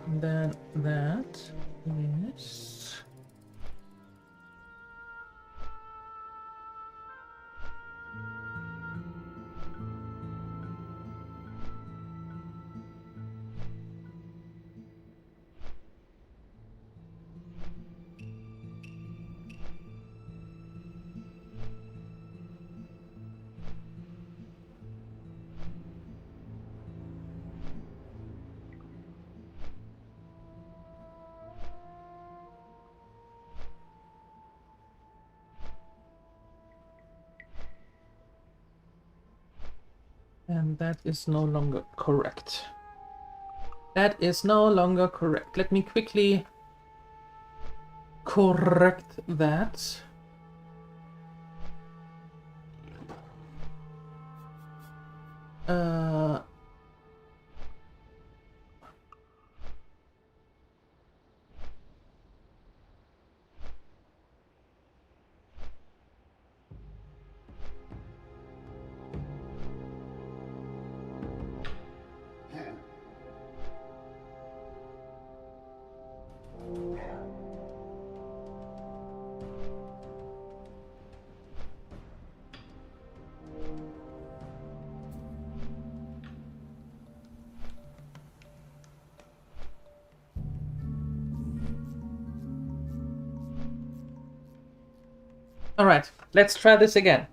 And then that is... And that is no longer correct. That is no longer correct. Let me quickly correct that. Alright, let's try this again.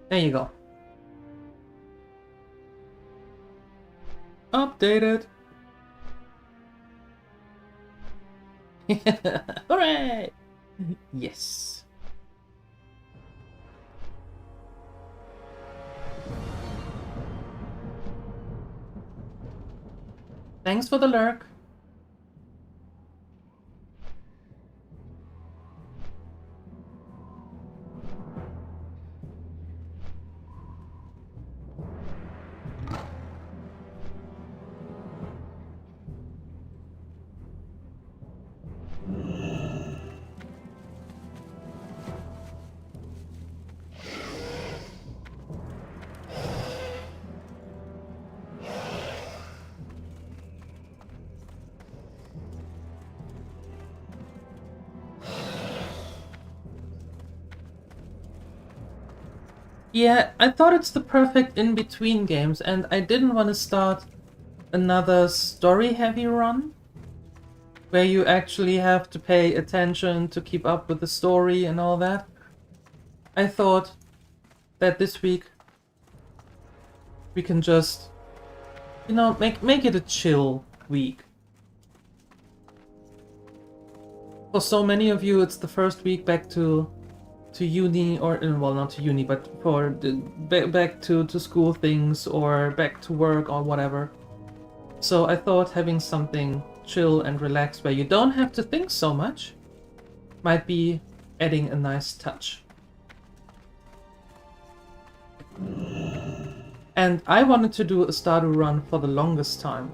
There you go. Updated. Hooray! Yes. Thanks for the lurk. Yeah, I thought it's the perfect in-between games, and I didn't want to start another story-heavy run, where you actually have to pay attention to keep up with the story and all that. I thought that this week we can just, you know, make it a chill week. For so many of you, it's the first week back to uni, or well, not to uni, but for the back to school things or back to work or whatever. So I thought having something chill and relaxed where you don't have to think so much might be adding a nice touch. And I wanted to do a Stardew run for the longest time.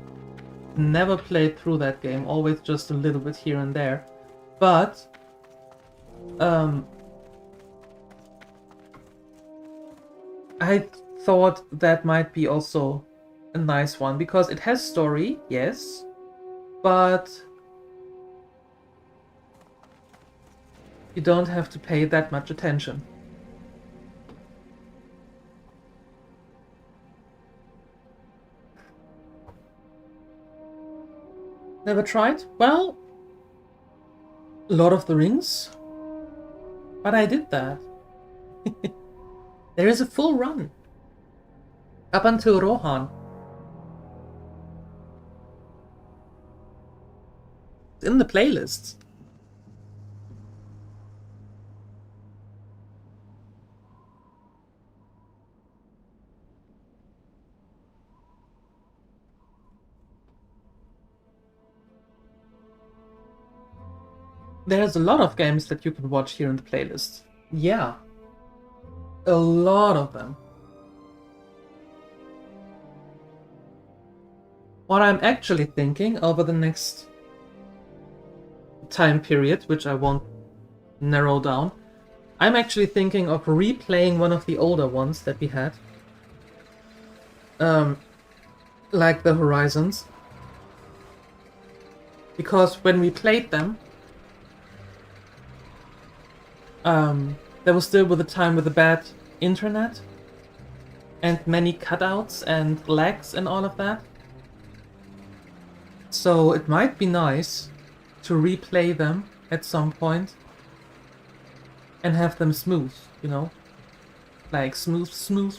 Never played through that game, always just a little bit here and there. But I thought that might be also a nice one, because it has story, yes, but you don't have to pay that much attention. Never tried? Well, Lord of the Rings, but I did that. There is a full run up until Rohan. It's in the playlists. There's a lot of games that you can watch here in the playlist. Yeah. A lot of them. What I'm actually thinking over the next time period, which I won't narrow down, I'm actually thinking of replaying one of the older ones that we had. Like the Horizons. Because when we played them, there was still with the time with the bad internet and many cutouts and lags and all of that. So it might be nice to replay them at some point and have them smooth, you know? Like smooth.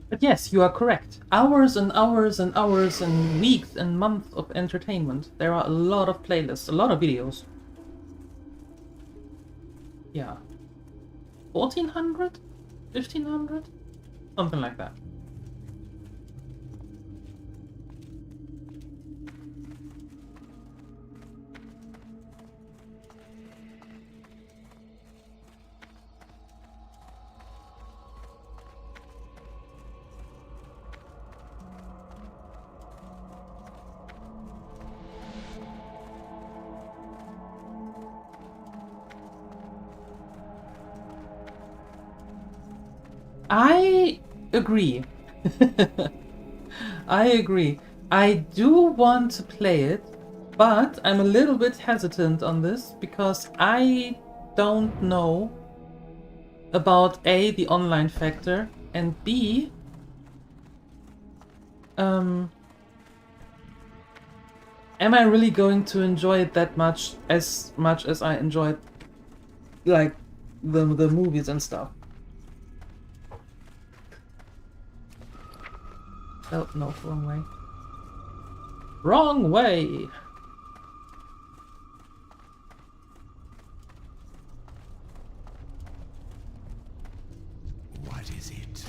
But yes, you are correct. Hours and hours and hours and weeks and months of entertainment. There are a lot of playlists, a lot of videos. Yeah. 1400? 1500? Something like that. I agree. I agree. I do want to play it, but I'm a little bit hesitant on this because I don't know about A, the online factor, and B, am I really going to enjoy it that much as I enjoyed like the movies and stuff? Oh, no, wrong way. Wrong way! What is it?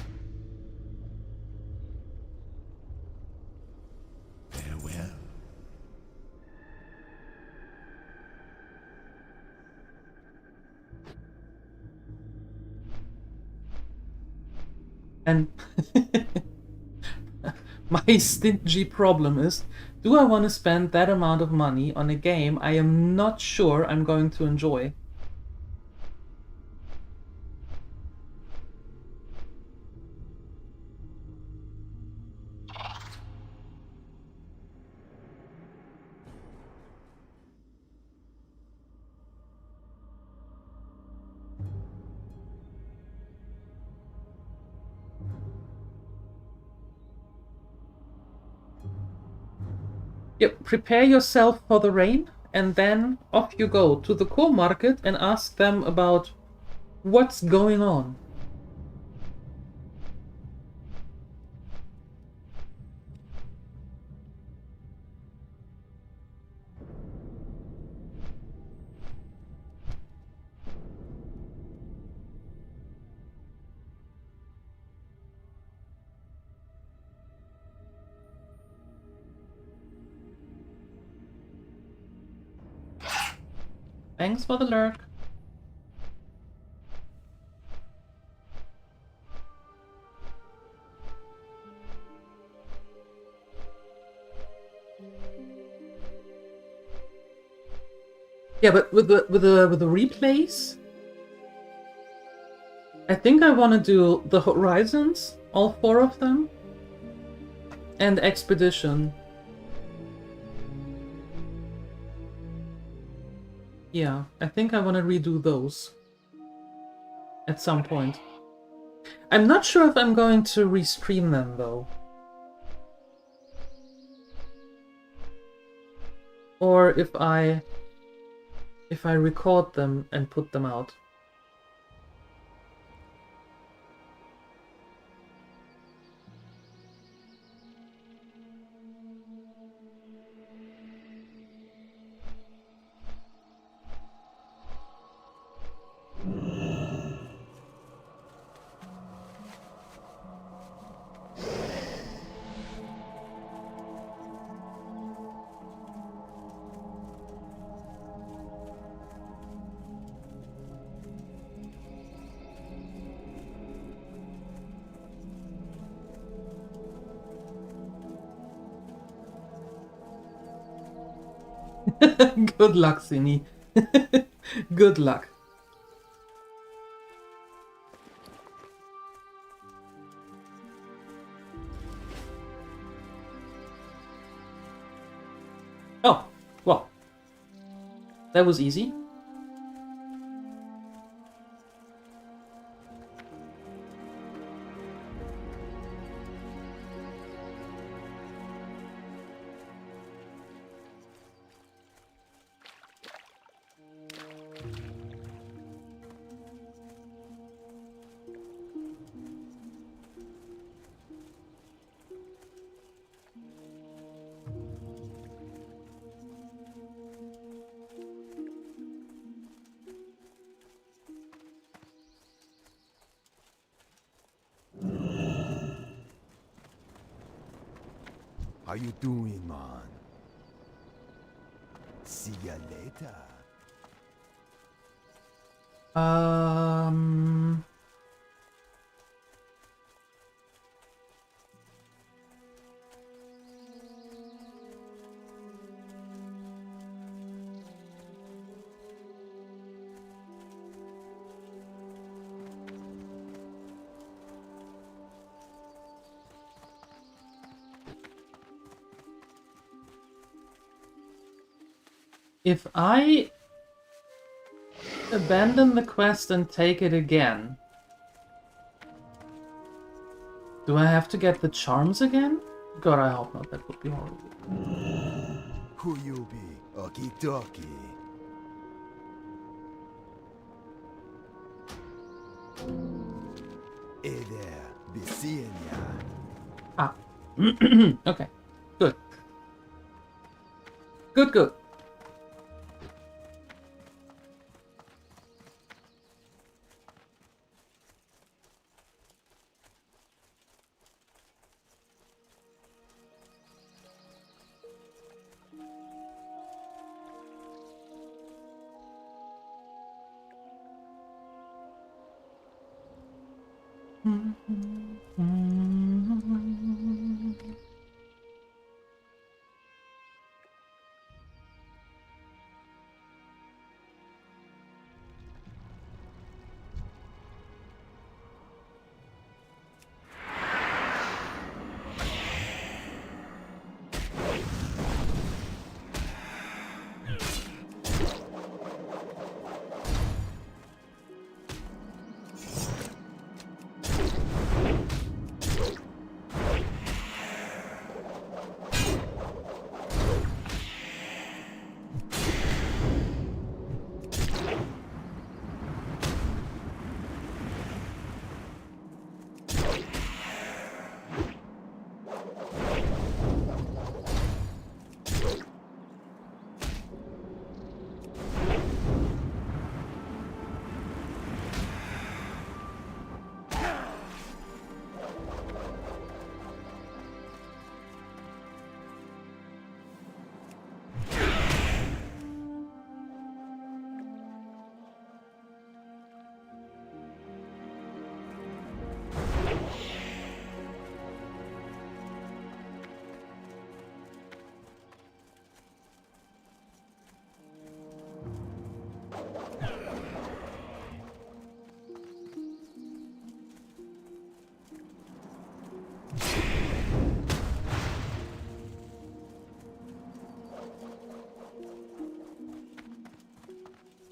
And my stingy problem is, do I want to spend that amount of money on a game I am not sure I'm going to enjoy? Yep, prepare yourself for the rain, and then off you go to the core market and ask them about what's going on. Thanks for the lurk. Yeah, but with the replays, I think I want to do the Horizons, all 4 of them, and Expedition. Yeah, I think I want to redo those at some point. I'm not sure if I'm going to restream them though. Or if I record them and put them out. Good luck, Sini. Good luck. Oh, well. That was easy. How you doing, man? See ya later. If I abandon the quest and take it again, do I have to get the charms again? God, I hope not. That would be horrible. Who you be? Okie dokie. Hey there, be seeing ya. Ah. Okay. Good. Good.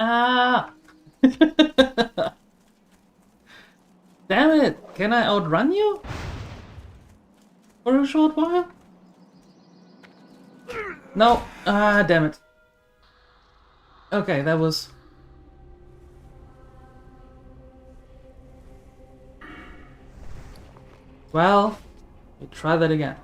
Ah! Damn it! Can I outrun you? For a short while? No! Ah, damn it. Okay, that was... Well, we try that again.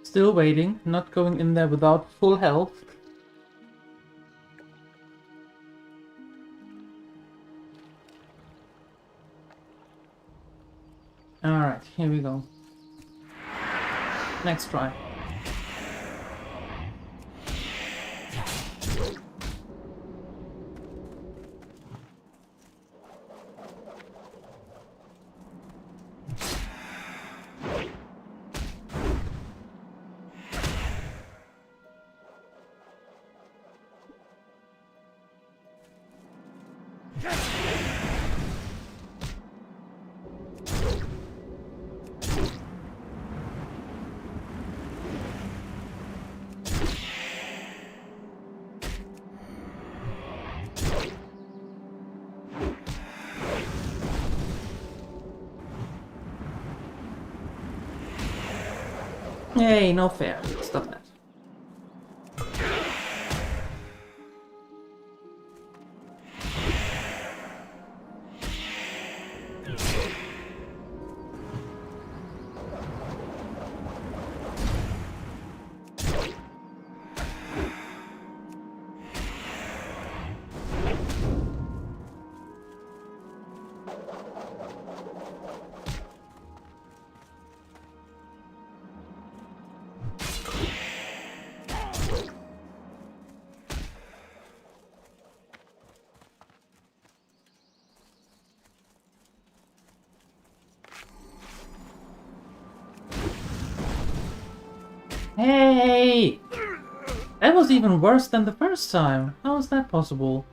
Still waiting, not going in there without full health. Alright, here we go. Next try. Hey, no fair. Stop that. Hey! That was even worse than the first time. How is that possible?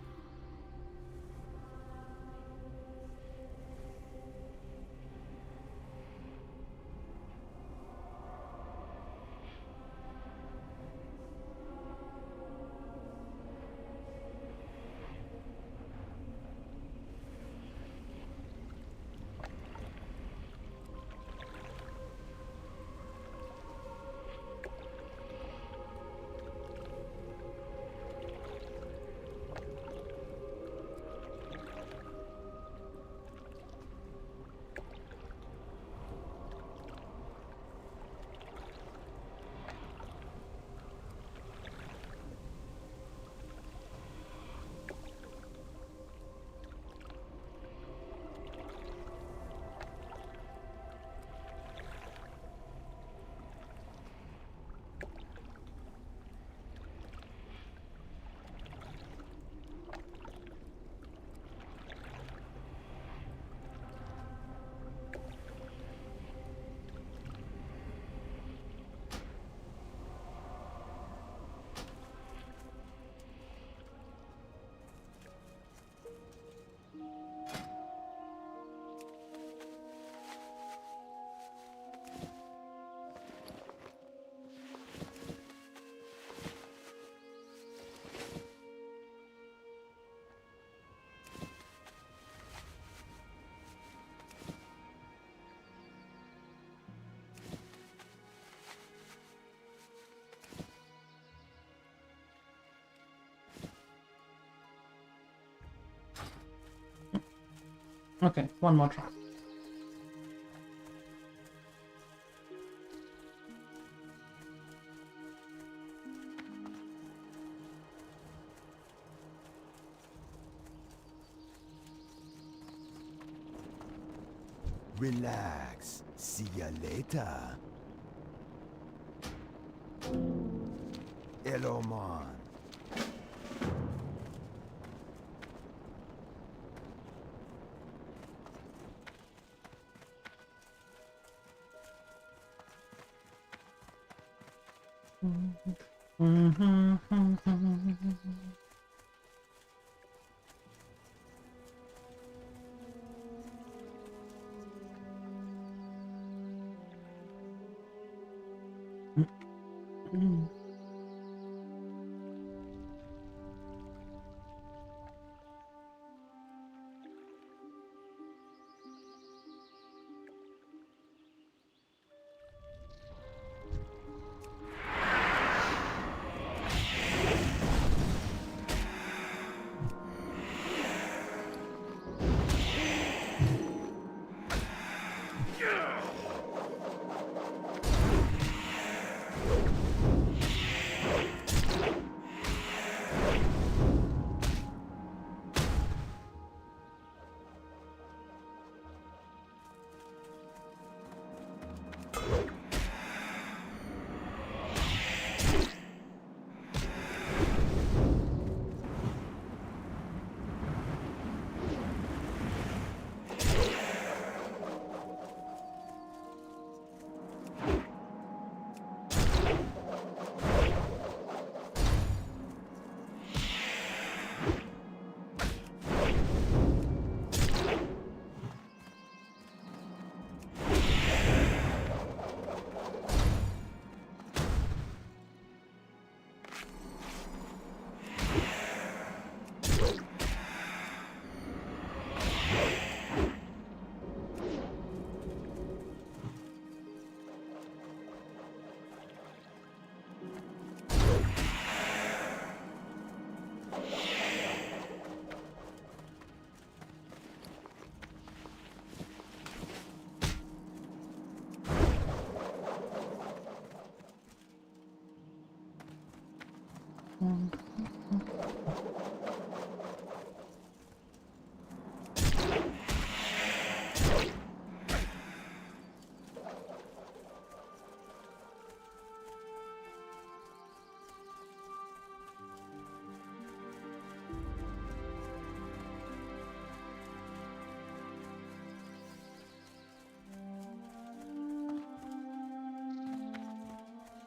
Okay, one more try. Relax. See ya later. Hello, man.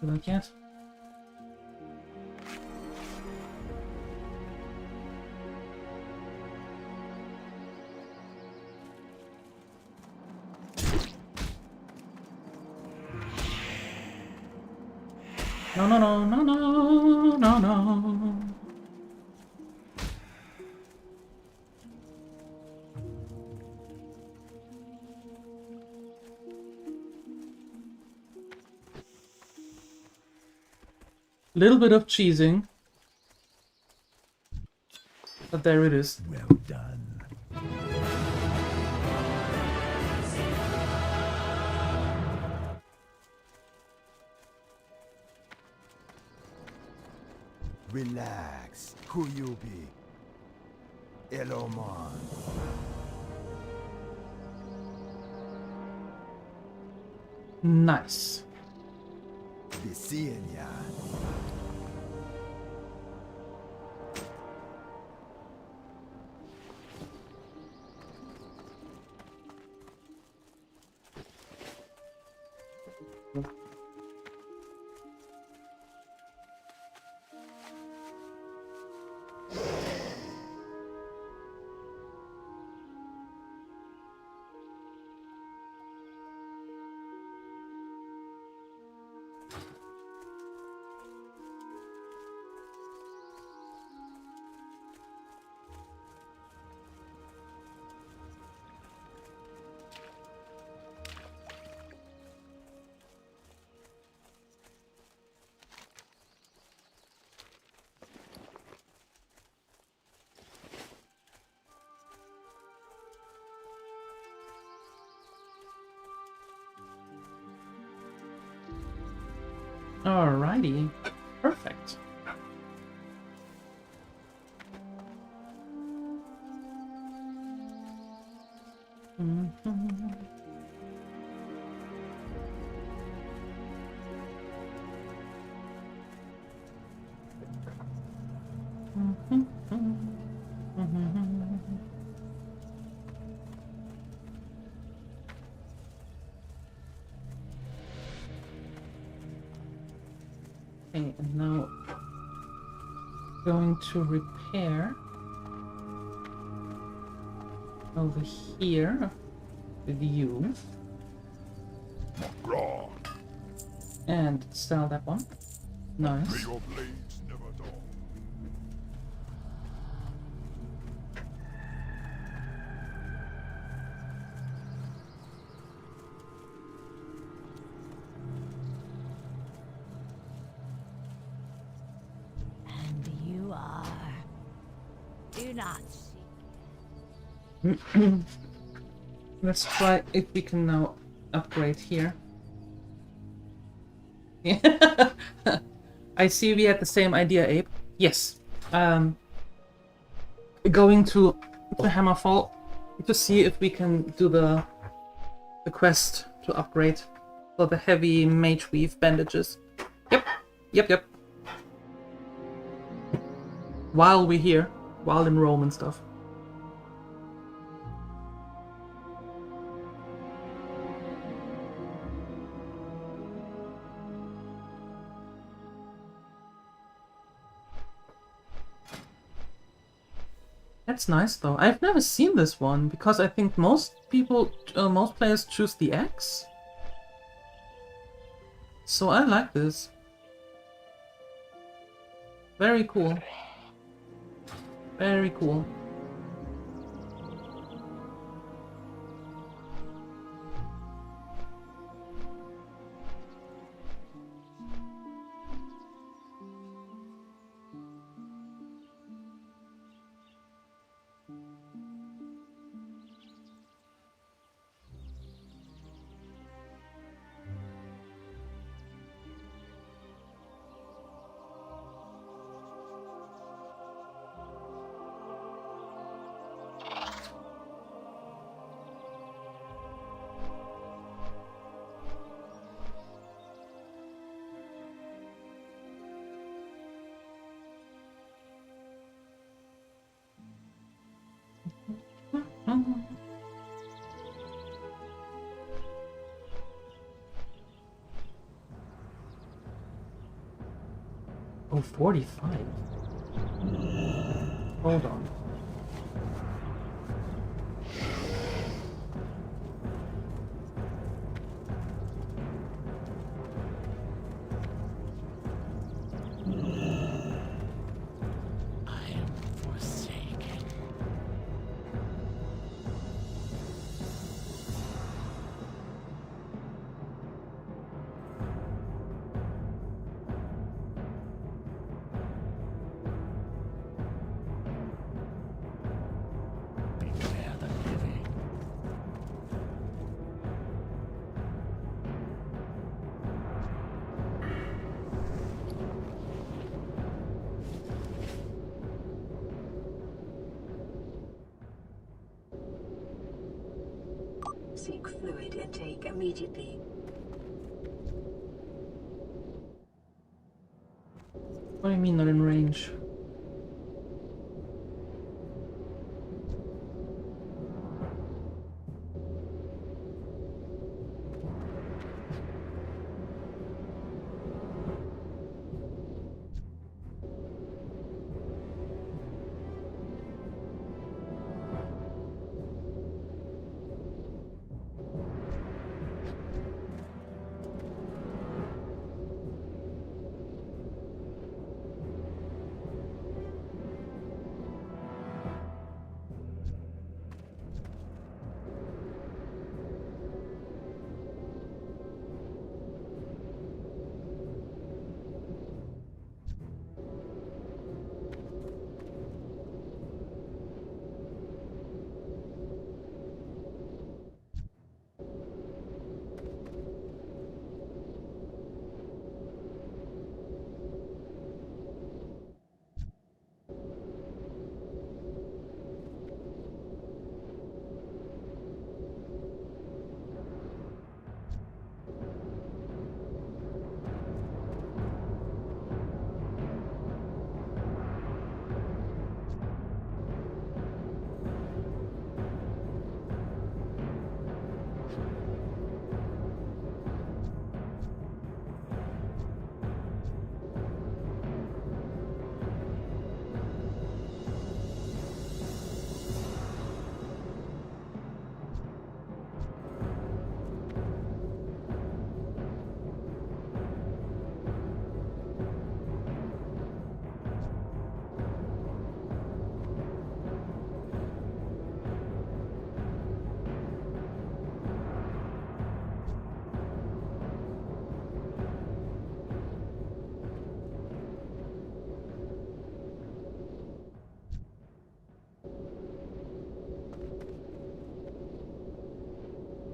Do I get? No, no, no, no, no, no, no. Little bit of cheesing, but there it is. Well done. Relax. Who you be? Hello, man. Nice. Be seeing ya. Alrighty. Perfect. Okay, and now going to repair over here with you Raw. and sell that one. May Nice. your blades never dull. And you are. Do not seek. Let's try if we can now upgrade here. Yeah. I see we had the same idea, Abe. Yes. Going to Hammerfall to see if we can do the quest to upgrade for the heavy mage weave bandages. Yep. While we're here, while in Rome and stuff. That's nice though. I've never seen this one because I think most people, most players choose the axe. So I like this. Very cool. Very cool. Oh, 45. Hold on. I am forsaken. Beware the living. Seek fluid intake immediately. What do you mean not in range?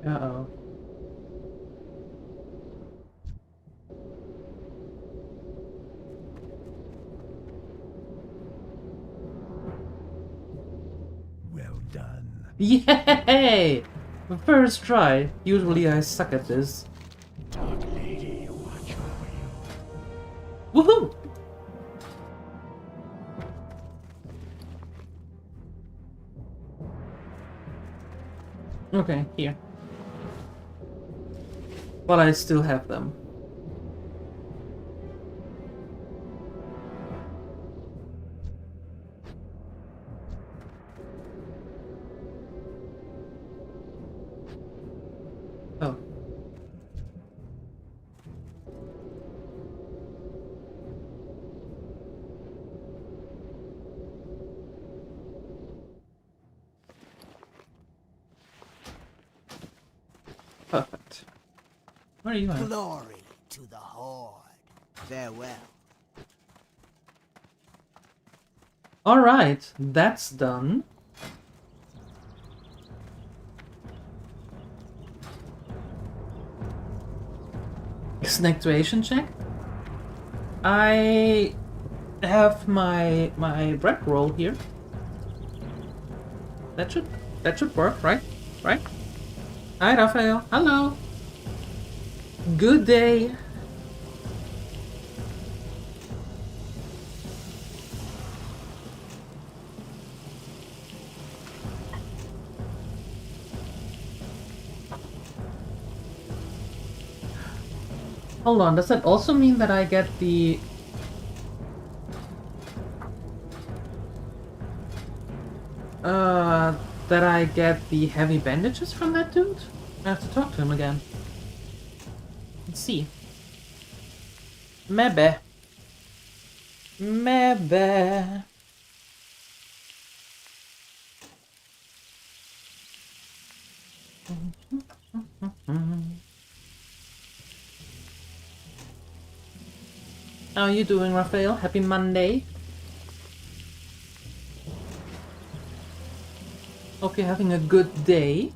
Uh-oh. Well done. Yay! First try. Usually I suck at this. Dark Lady, watch over you. Woohoo! Okay, here. But I still have them. Oh. Perfect. Where are you at? Glory to the Horde. Farewell. Alright, that's done. Is an activation check? I have my bread roll here. That should work, right? Right? Hi Raphael. Hello. Good day. Hold on, does that also mean that I get the... that I get the heavy bandages from that dude? I have to talk to him again. Let's see. Maybe. Maybe. How are you doing, Raphael? Happy Monday. Hope you're having a good day.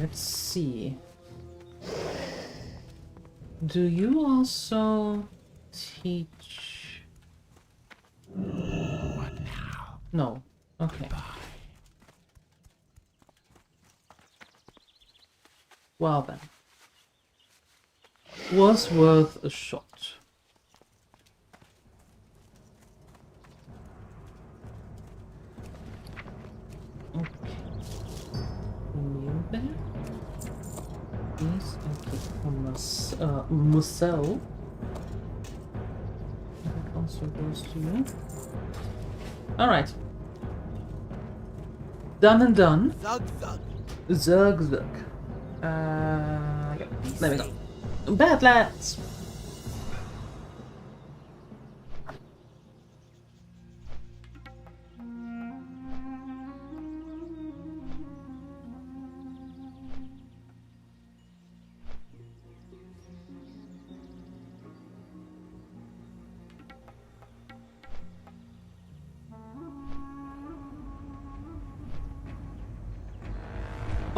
Let's see. Do you also teach? What now? No. Okay. Well then. Was worth a shot. Okay. New bear. These I keep for Musel. That also goes to you. Alright. Done and done. Thug thug. Zug zug. Yeah, there we go. Badlands!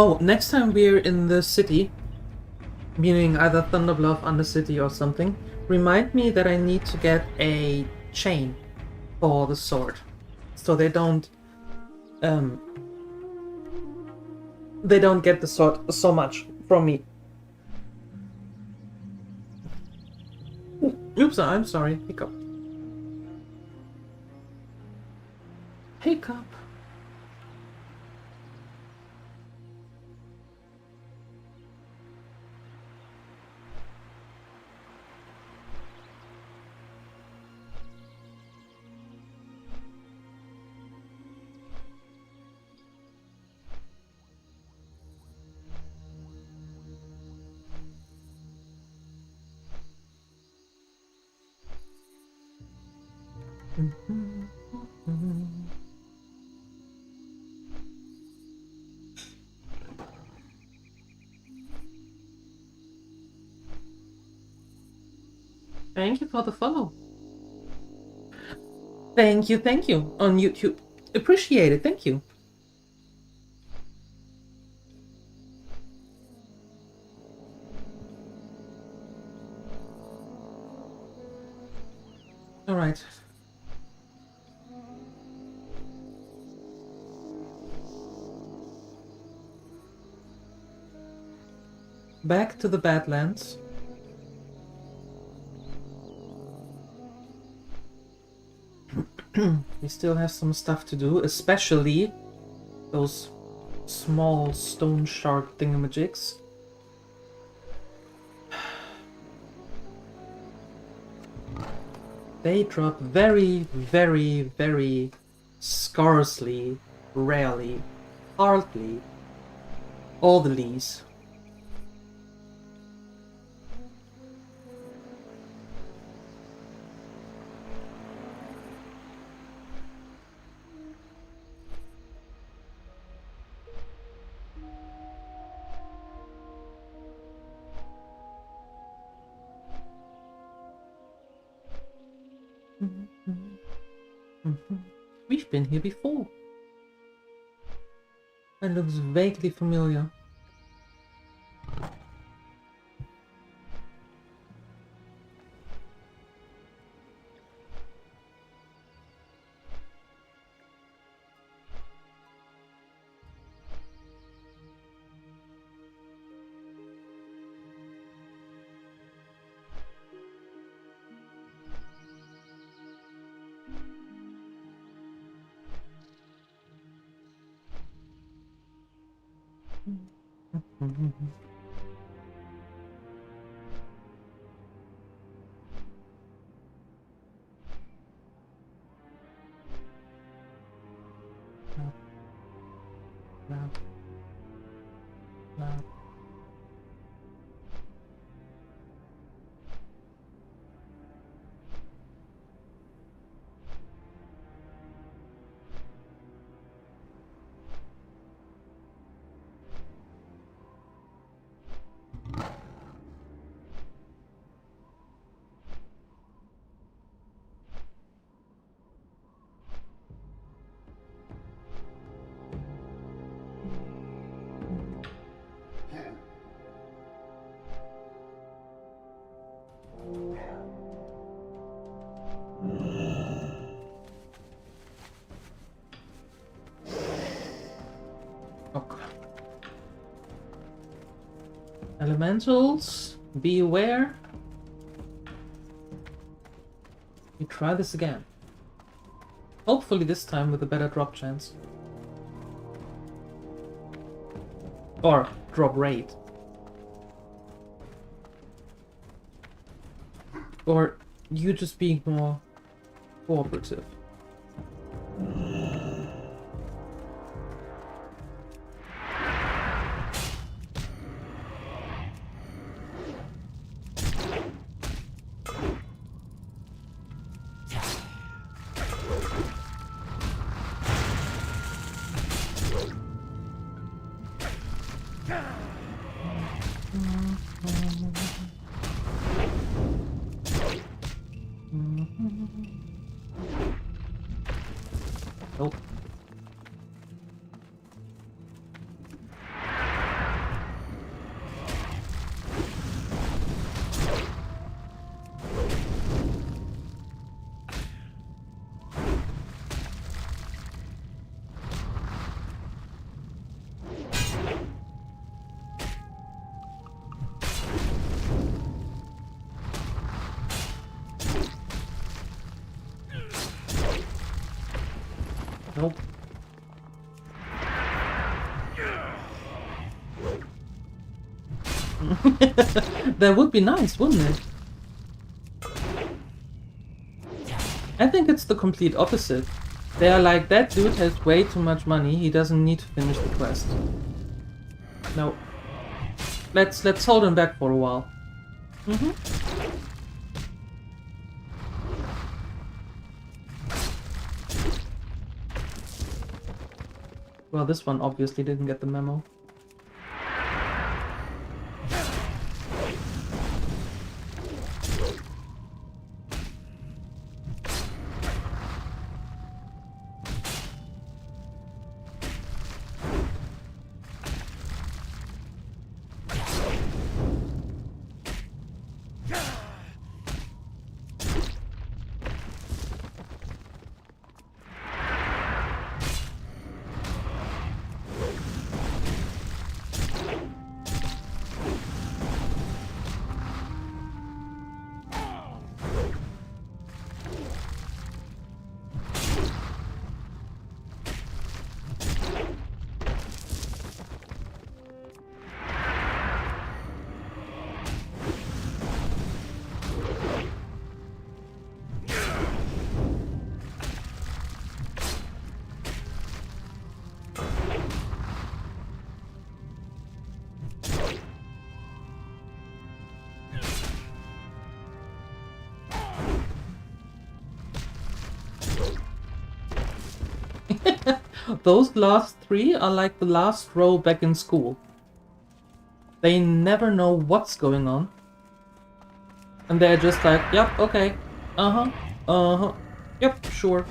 Oh, next time we're in the city, meaning either Thunderbluff, Undercity or something, remind me that I need to get a chain for the sword. So they don't get the sword so much from me. Oops, I'm sorry. Hiccup. Hiccup. Thank you for the follow. Thank you on YouTube. Appreciate it, thank you. All right. Back to the Badlands. We still have some stuff to do, especially those small stone shard thingamajigs. They drop very, very, very scarcely, rarely, hardly, all the leaves. We've been here before. That looks vaguely familiar. No. Elementals, be aware. We try this again. Hopefully this time with a better drop chance. Or drop rate. Or you just being more cooperative. Nope. Nope. That would be nice, wouldn't it? I think it's the complete opposite. They are like, that dude has way too much money, he doesn't need to finish the quest. No. Let's hold him back for a while. Well, this one obviously didn't get the memo. Those last three are like the last row back in school. They never know what's going on. And they're just like, yep, okay, uh-huh, yep, sure.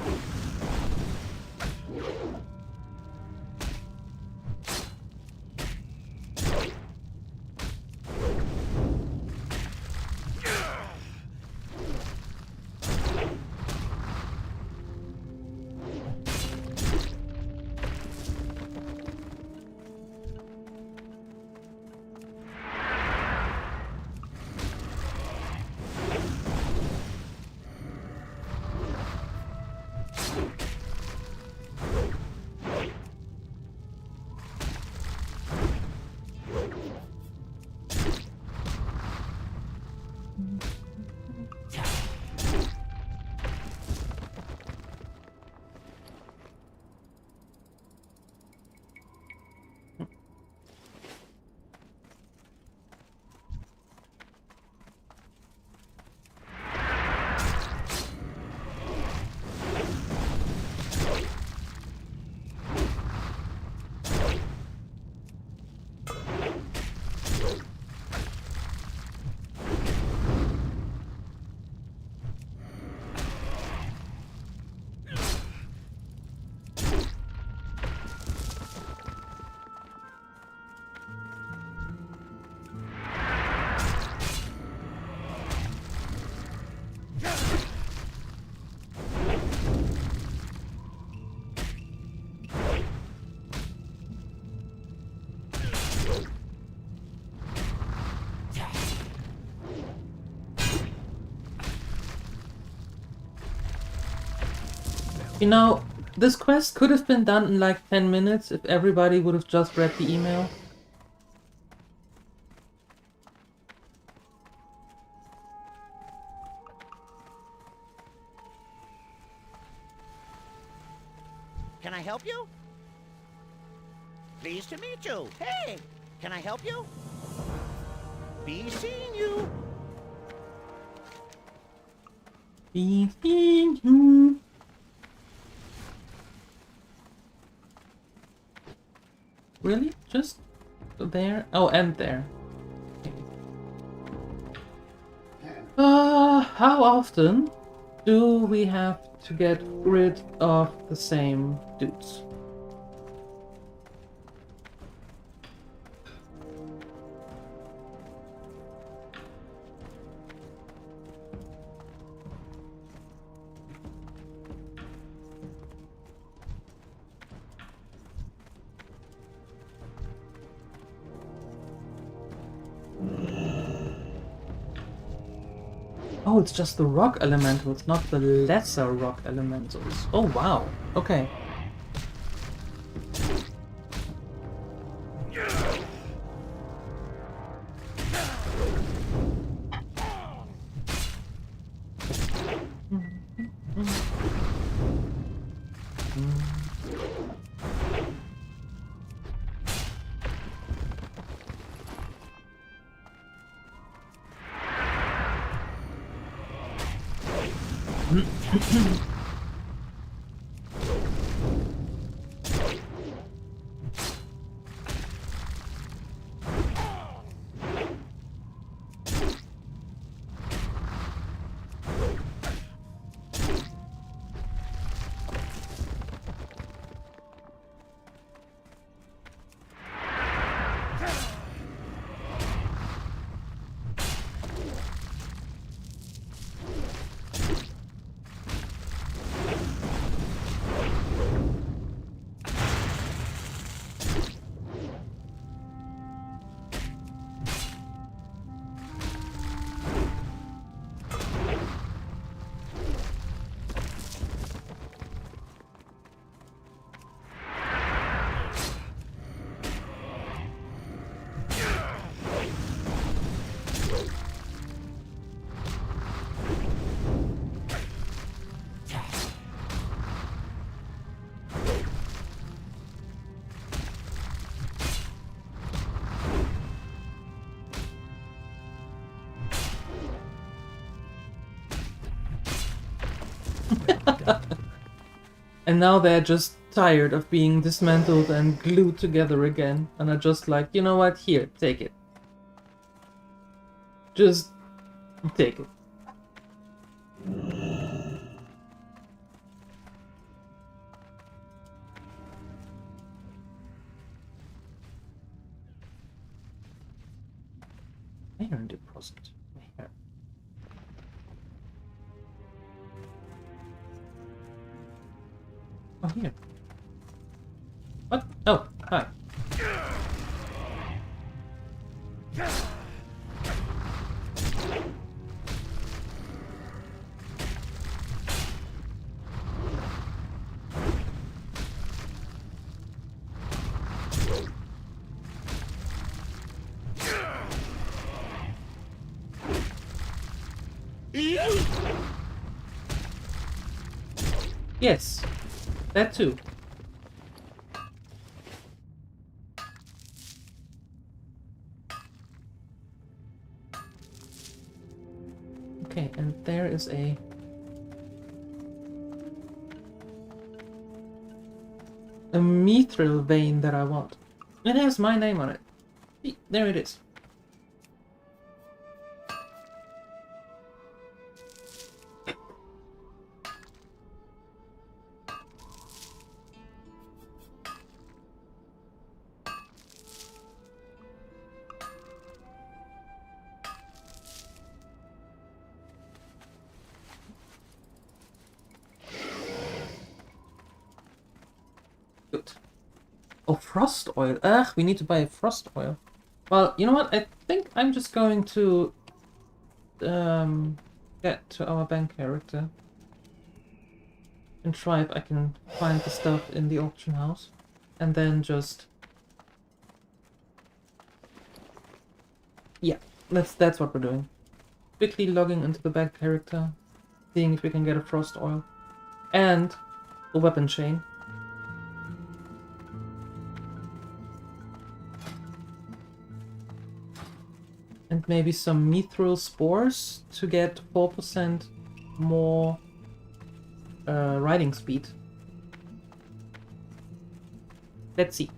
You know, this quest could have been done in like 10 minutes if everybody would have just read the email. Can I help you? Pleased to meet you. Hey, can I help you? Be seeing you. Be seeing you. Really? Just there? Oh, and there. How often do we have to get rid of the same dudes? Oh, it's just the rock elementals, not the lesser rock elementals. Oh, wow. Okay. And now they're just tired of being dismantled and glued together again, and are just like, you know what, here, take it. Just take it. Iron deposit. Where? Oh, here. What? Oh, hi. Yes, that too. Okay, and there is a mithril vein that I want. It has my name on it. See, there it is. Good. Oh, frost oil. Ugh, we need to buy frost oil. Well, you know what? I think I'm just going to get to our bank character and try if I can find the stuff in the auction house, and then just that's what we're doing. Quickly logging into the bank character, seeing if we can get a frost oil and a weapon chain. And maybe some mithril spores to get 4% more riding speed. Let's see.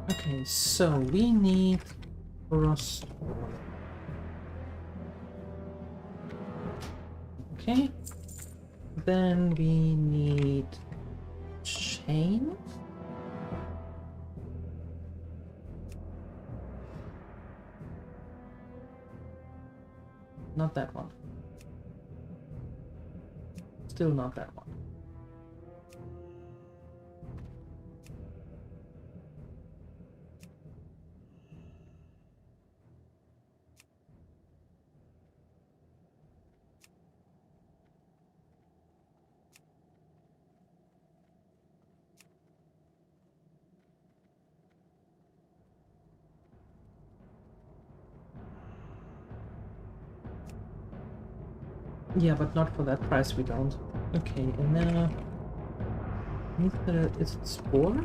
Okay, so we need frost. Okay, then we need chain. Not that one. Still not that one. Yeah, but not for that price we don't. Okay, and now... is it spore?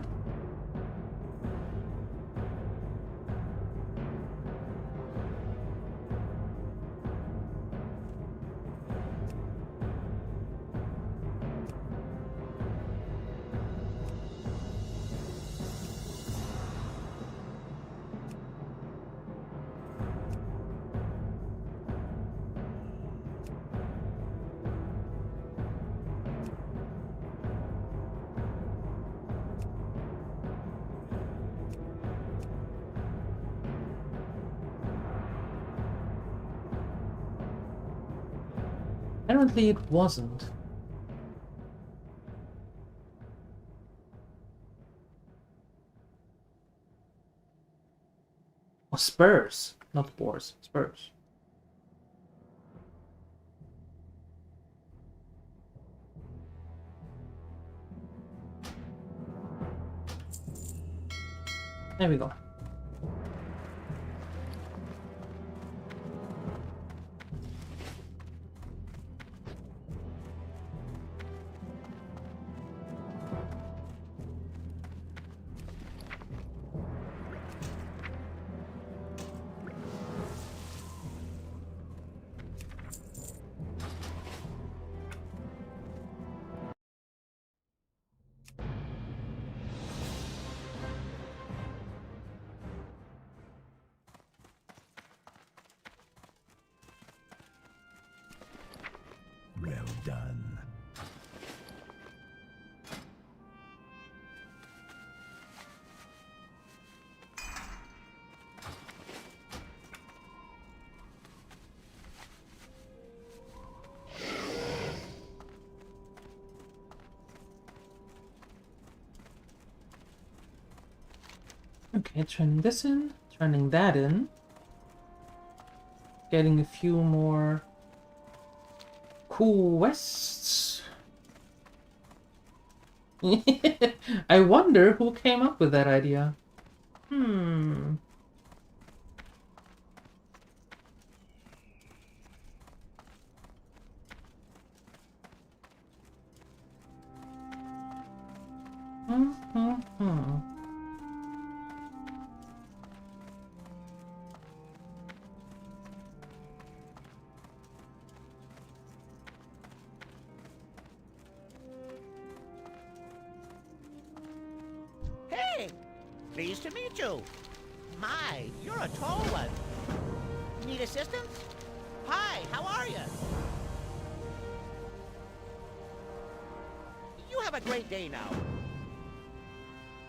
Apparently it wasn't. Or spurs. not spores, spurs. There we go. Well done. Okay, turning this in, turning that in. Getting a few more quests. I wonder who came up with that idea. Hmm. Hey! Pleased to meet you. My, you're a tall one. Need assistance? Hi, how are you? You have a great day now.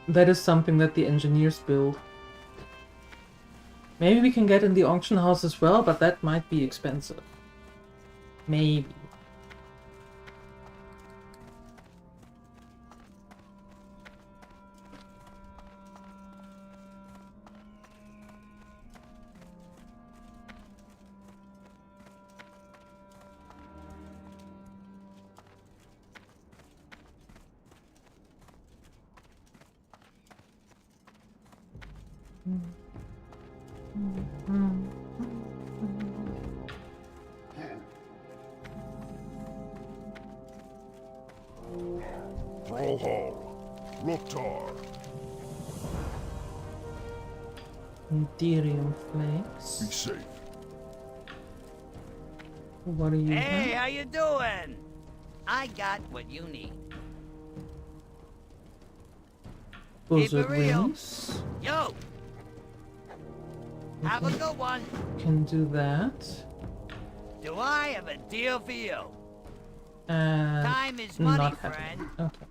That is something that the engineers build. Maybe we can get in the auction house as well, but that might be expensive. Maybe. Brohal. Loktar. Ethereum flakes. Be safe. What do you Hey, have? how you doing? I got what you need. Buzzard Keep it real. wings. Yo! Have a good one. Can do that. Do I have a deal for you? And Time is money, not happy. friend. Okay.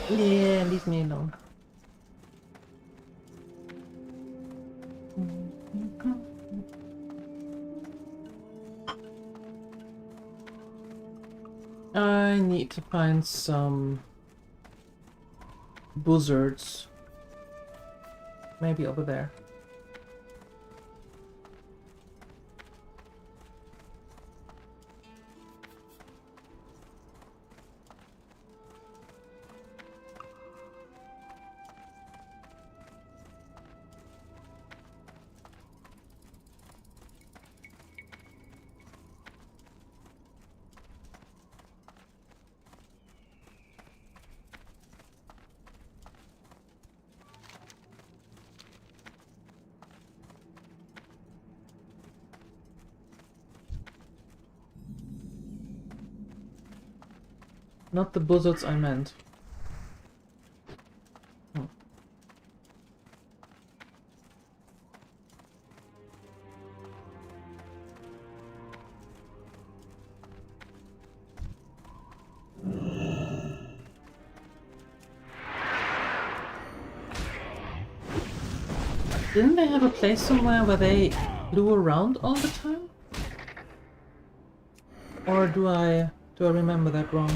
Yeah, leave me alone. I need to find some buzzards. Maybe over there. Not the buzzards I meant. Hmm. Didn't they have a place somewhere where they flew around all the time? Or do I remember that wrong?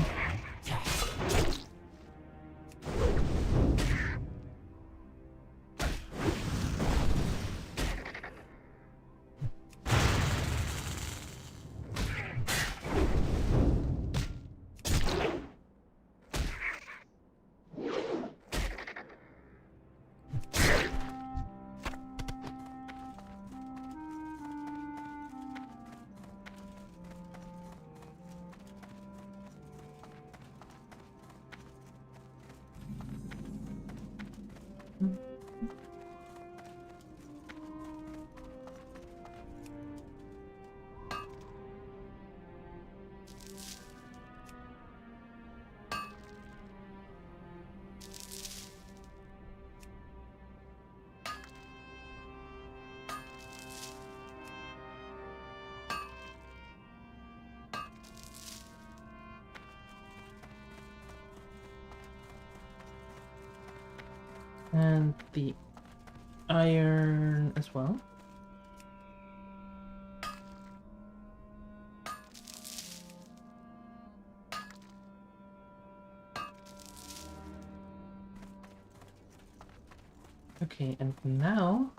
And the iron as well. Okay, and now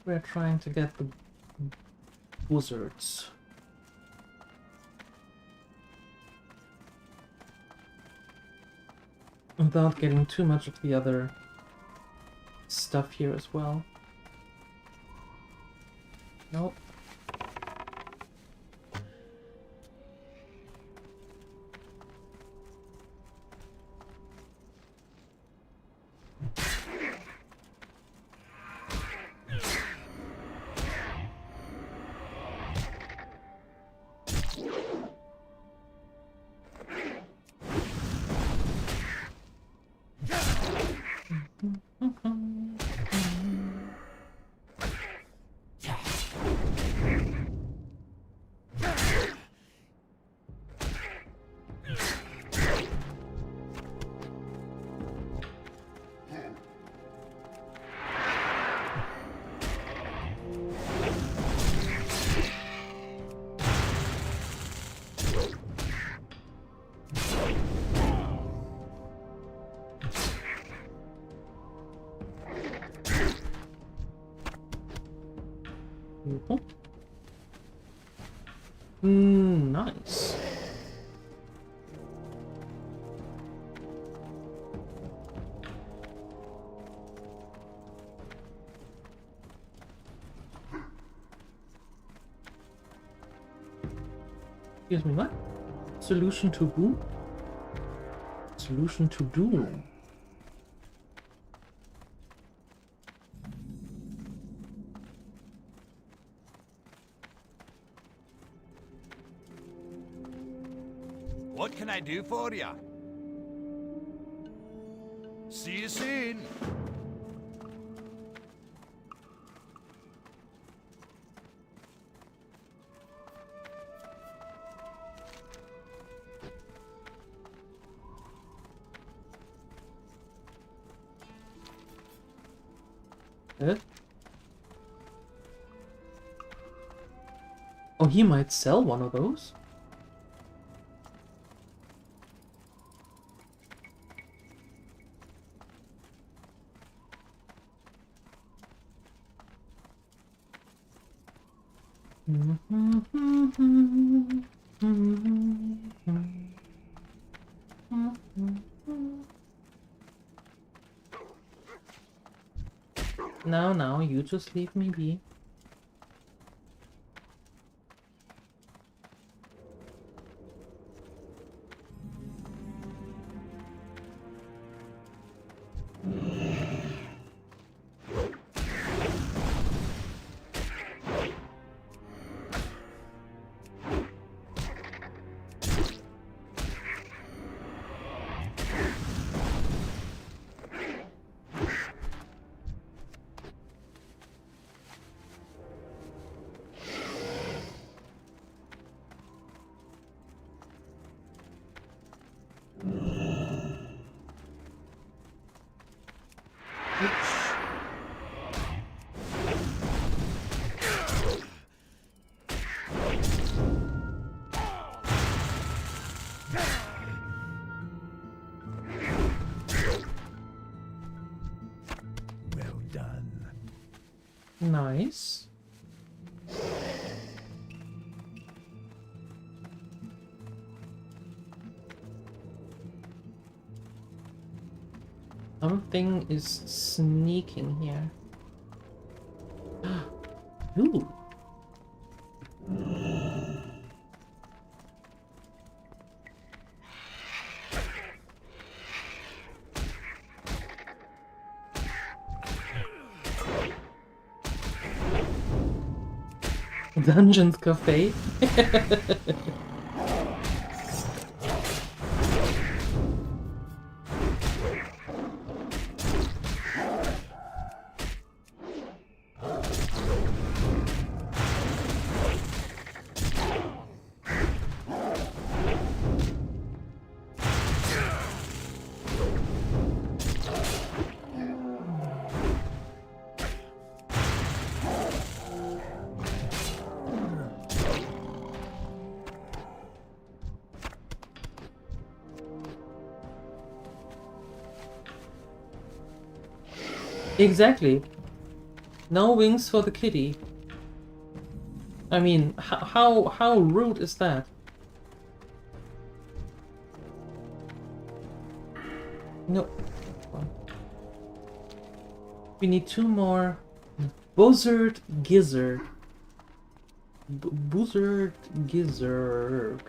we're trying to get the wizards. Without getting too much of the other stuff here as well. Nope. Nice. Excuse me, what? Solution to who? Solution to doom. What can I do for you? See you soon. Good. Oh, he might sell one of those. Now, you just leave me be. Nice. Something is sneaking here. Ooh. Dungeons Cafe. Exactly. No wings for the kitty. I mean, how rude is that? No. We need 2 more. Buzzard Gizzard. Buzzard Gizzard.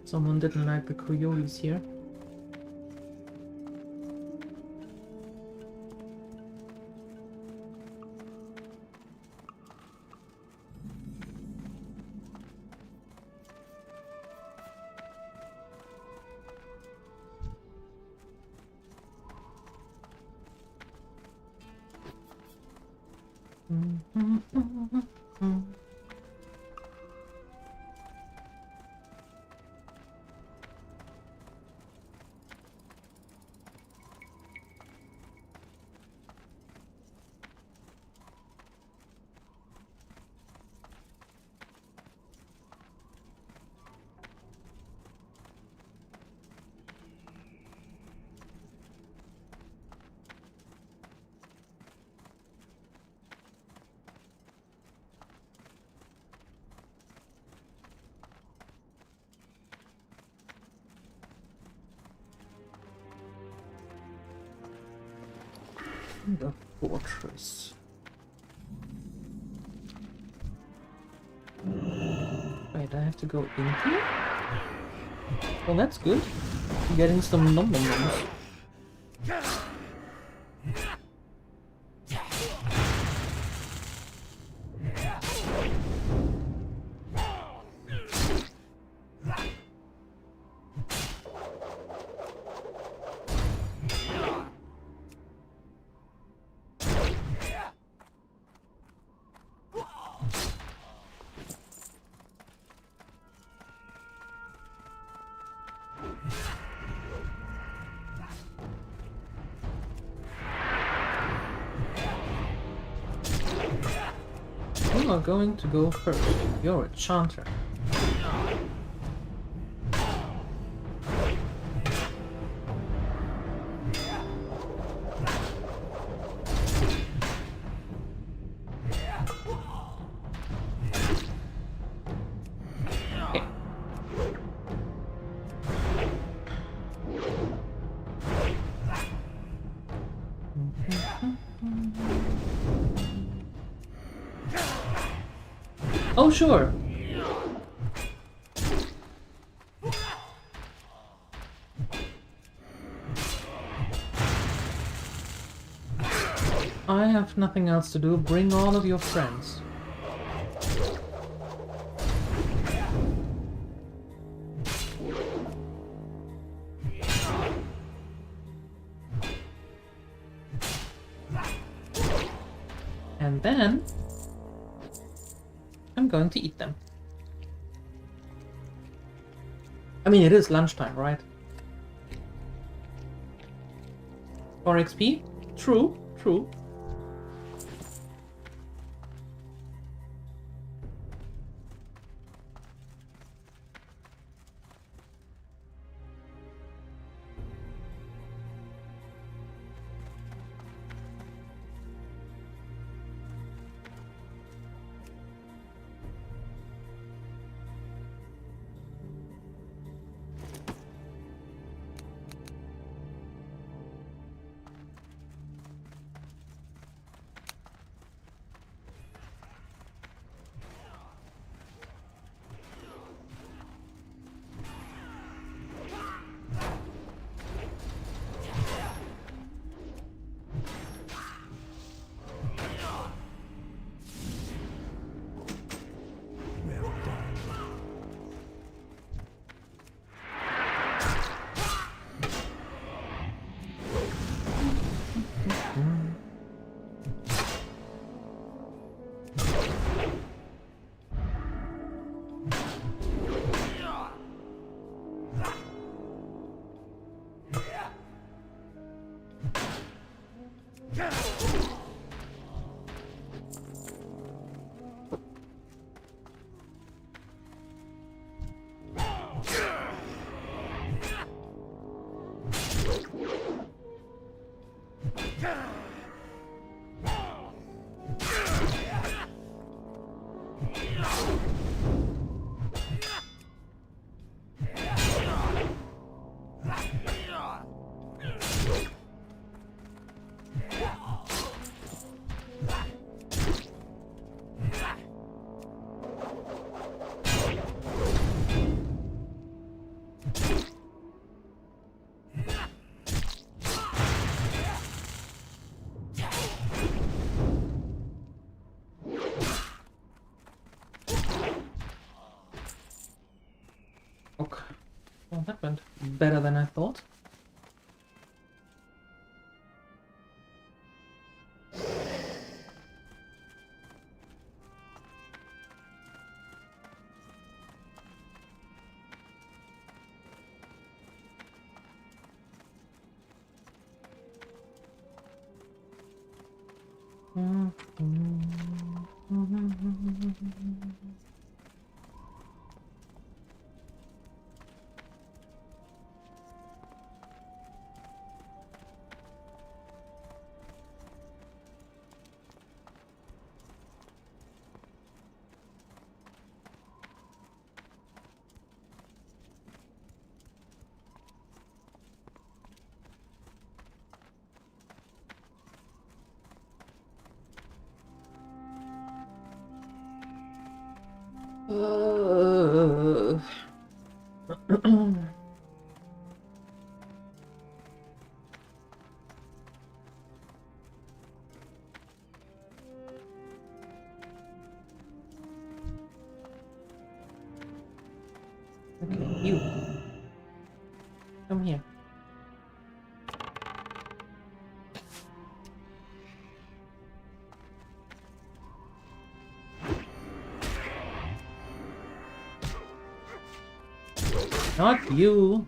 Someone didn't like the coyotes here. The fortress. Wait, I have to go in here? Well, that's good. I'm getting some num-num-nums. You are going to go first. You're a chanter. Oh, sure. I have nothing else to do. Bring all of your friends. And then I'm going to eat them. I mean, it is lunchtime, right? For XP? True, true. Okay. Well, that went better than I thought. Okay, you. Come here. Not you.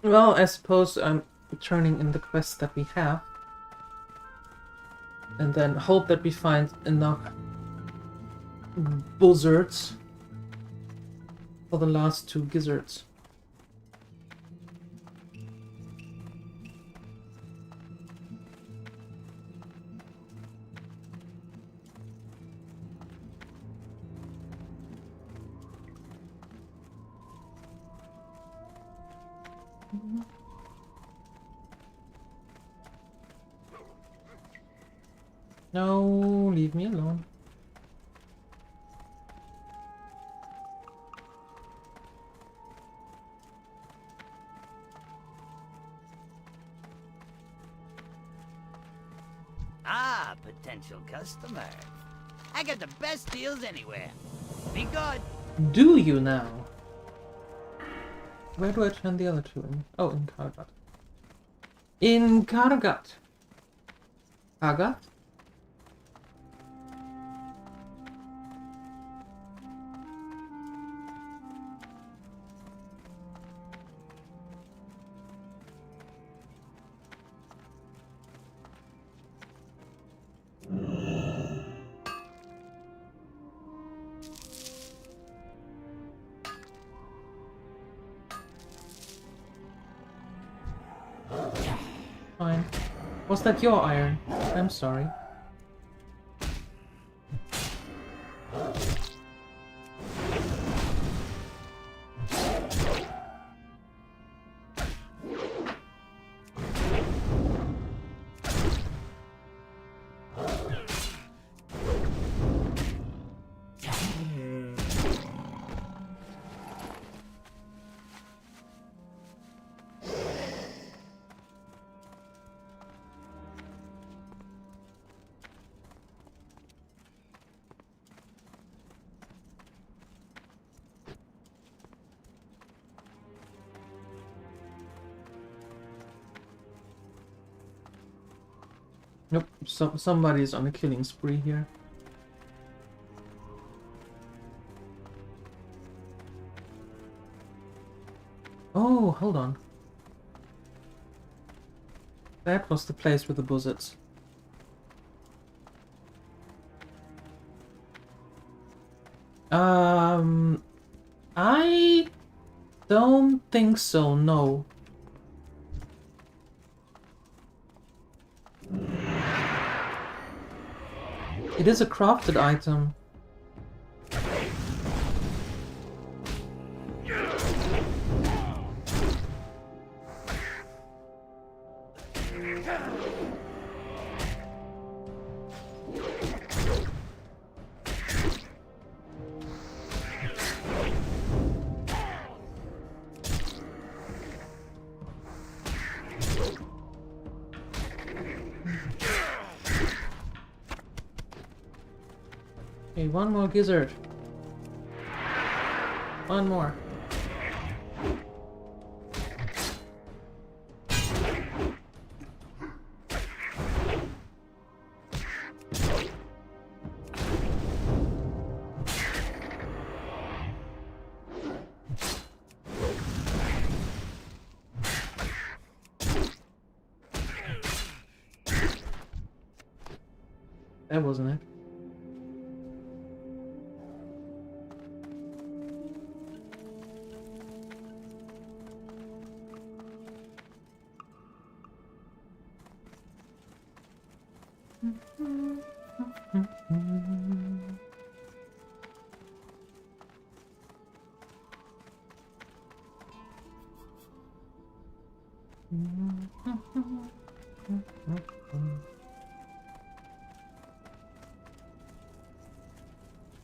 Well, I suppose I'm turning in the quest that we have. And then hope that we find enough buzzards for the last 2 gizzards. No, leave me alone. Ah, potential customer. I got the best deals anywhere. Be good. Do you now? Where do I turn the other 2 in? Oh, in Kargat. In Kargat. Kargat? Fine. Was that your iron? I'm sorry. Nope, somebody's on a killing spree here. Oh, hold on. That was the place with the buzzards. I don't think so, no. It is a crafted item. Okay, one more gizzard. One more. That wasn't it.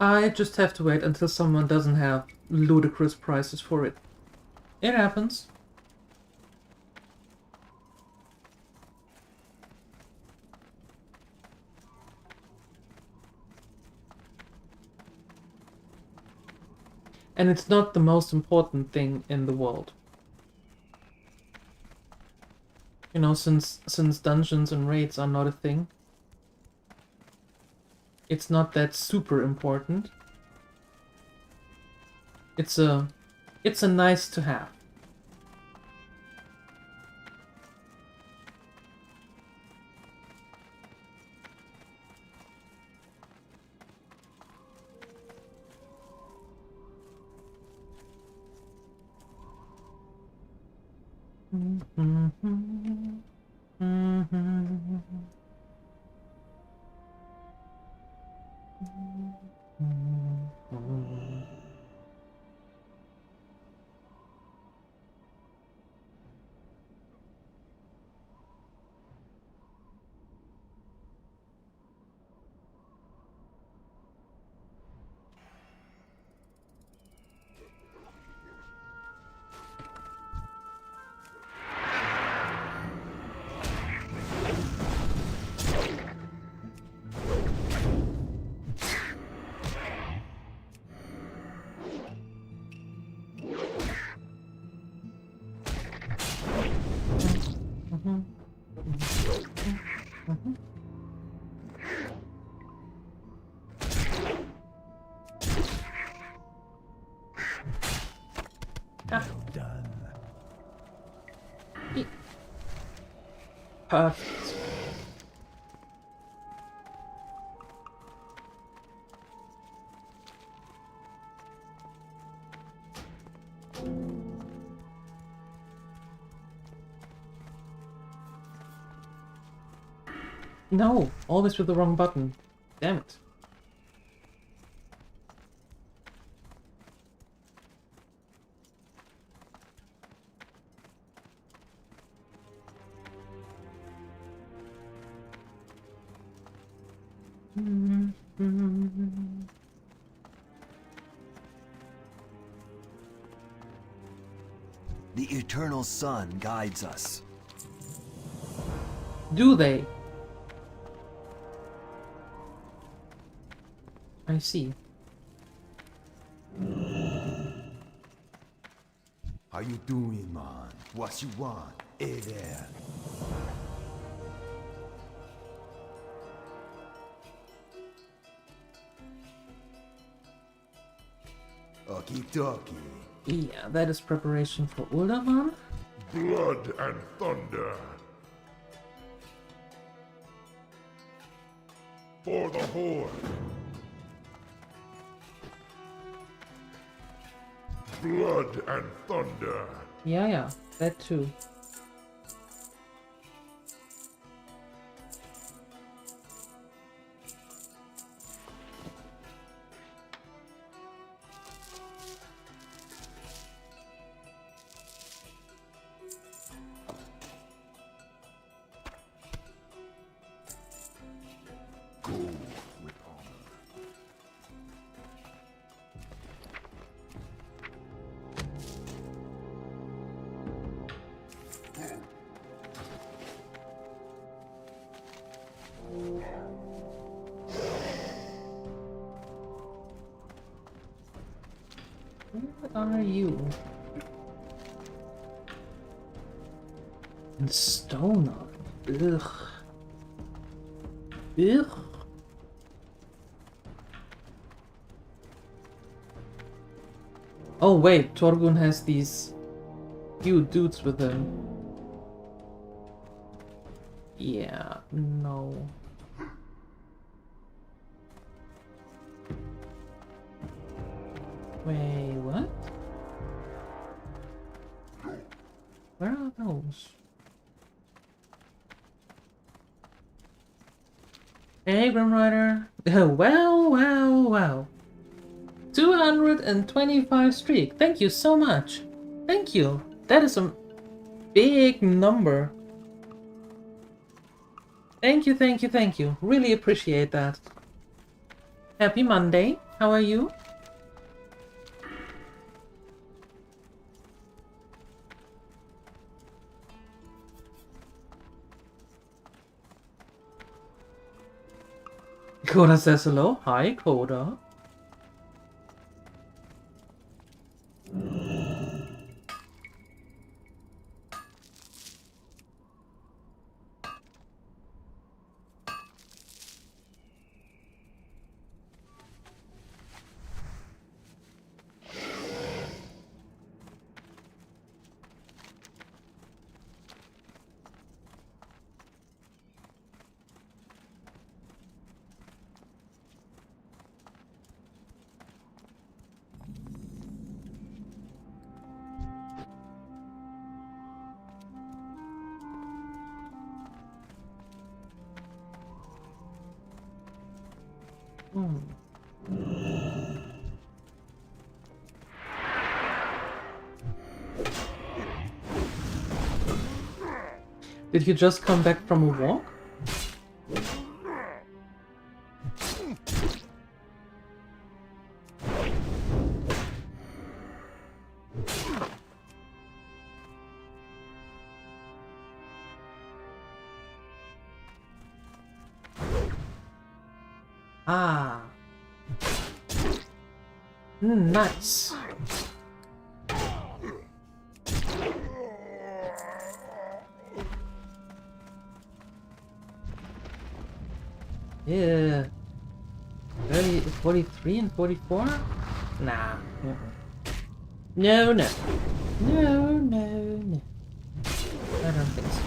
I just have to wait until someone doesn't have ludicrous prices for it. It happens. And it's not the most important thing in the world. You know, since dungeons and raids are not a thing, it's not that super important. It's a nice to have. Well done. Perfect. No, always with the wrong button. Damn it. The eternal sun guides us. Do they? I see. How you doing, man? What you want? Hey there. Okie dokie. Yeah, that is preparation for Uldaman. Blood and thunder. For the Horde. Blood and thunder. Yeah, that too. Go with honor. Where are you? And Stoner. Ugh. Ugh. Oh wait, Torgun has these few dudes with him. Yeah, no. Wait, what? Where are those? Hey, Grim Rider. Wow. 225 streak. Thank you so much. Thank you. That is a big number. Thank you. Really appreciate that. Happy Monday. How are you? Coda says hello. Hi, Coda. Did you just come back from a walk? Ah. Nice. Yeah. 30, 43 and 44? Nah. No. No. I don't think so.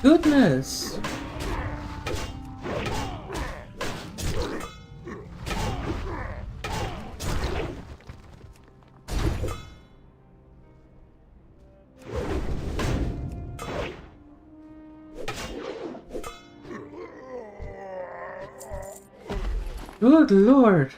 goodness! Good lord!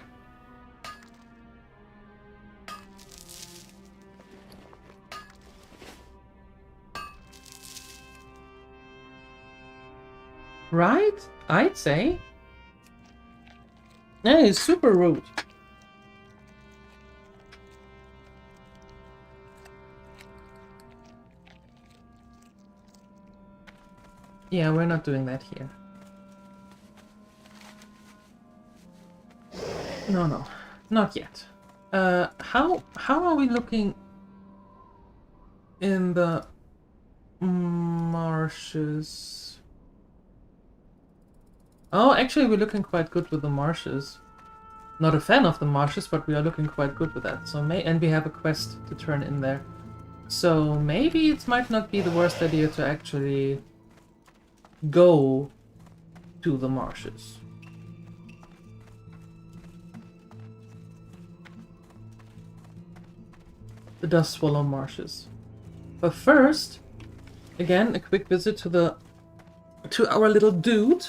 Right? I'd say. That is super rude. Yeah, we're not doing that here. No, not yet. How are we looking in the marshes? Oh, actually, we're looking quite good with the marshes. Not a fan of the marshes, but we are looking quite good with that. So and we have a quest to turn in there. So maybe it might not be the worst idea to actually go to the marshes. The Dust Swallow Marshes. But first, again, a quick visit to our little dude,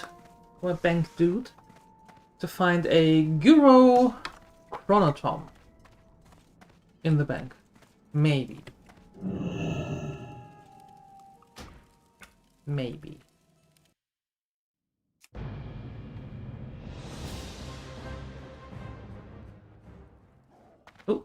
our bank dude, to find a Guro Chronotom in the bank. Maybe. Maybe. Oh.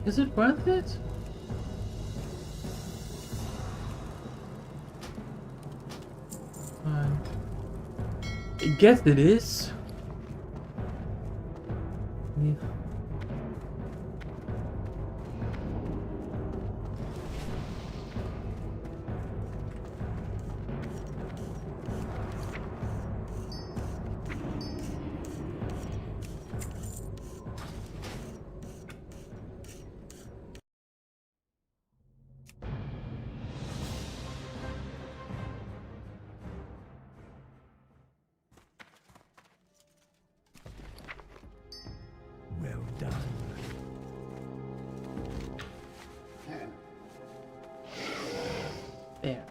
Is it worth it? I guess it is. Yeah. Well done. There.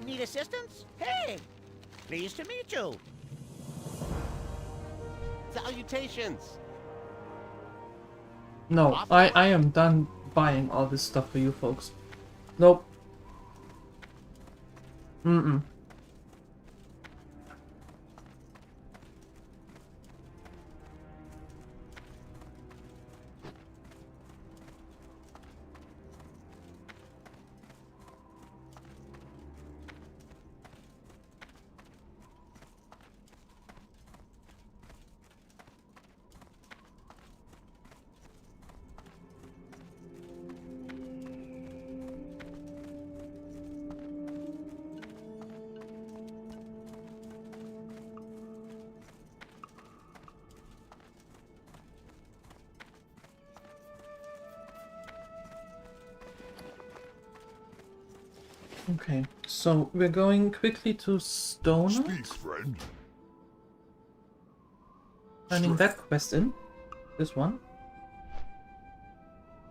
Need assistance? Hey! Pleased to meet you. Salutations! No, I am done buying all this stuff for you folks. Nope. Mm-mm. Okay, so we're going quickly to Stone. Speak, friend. Turning that quest in. This one.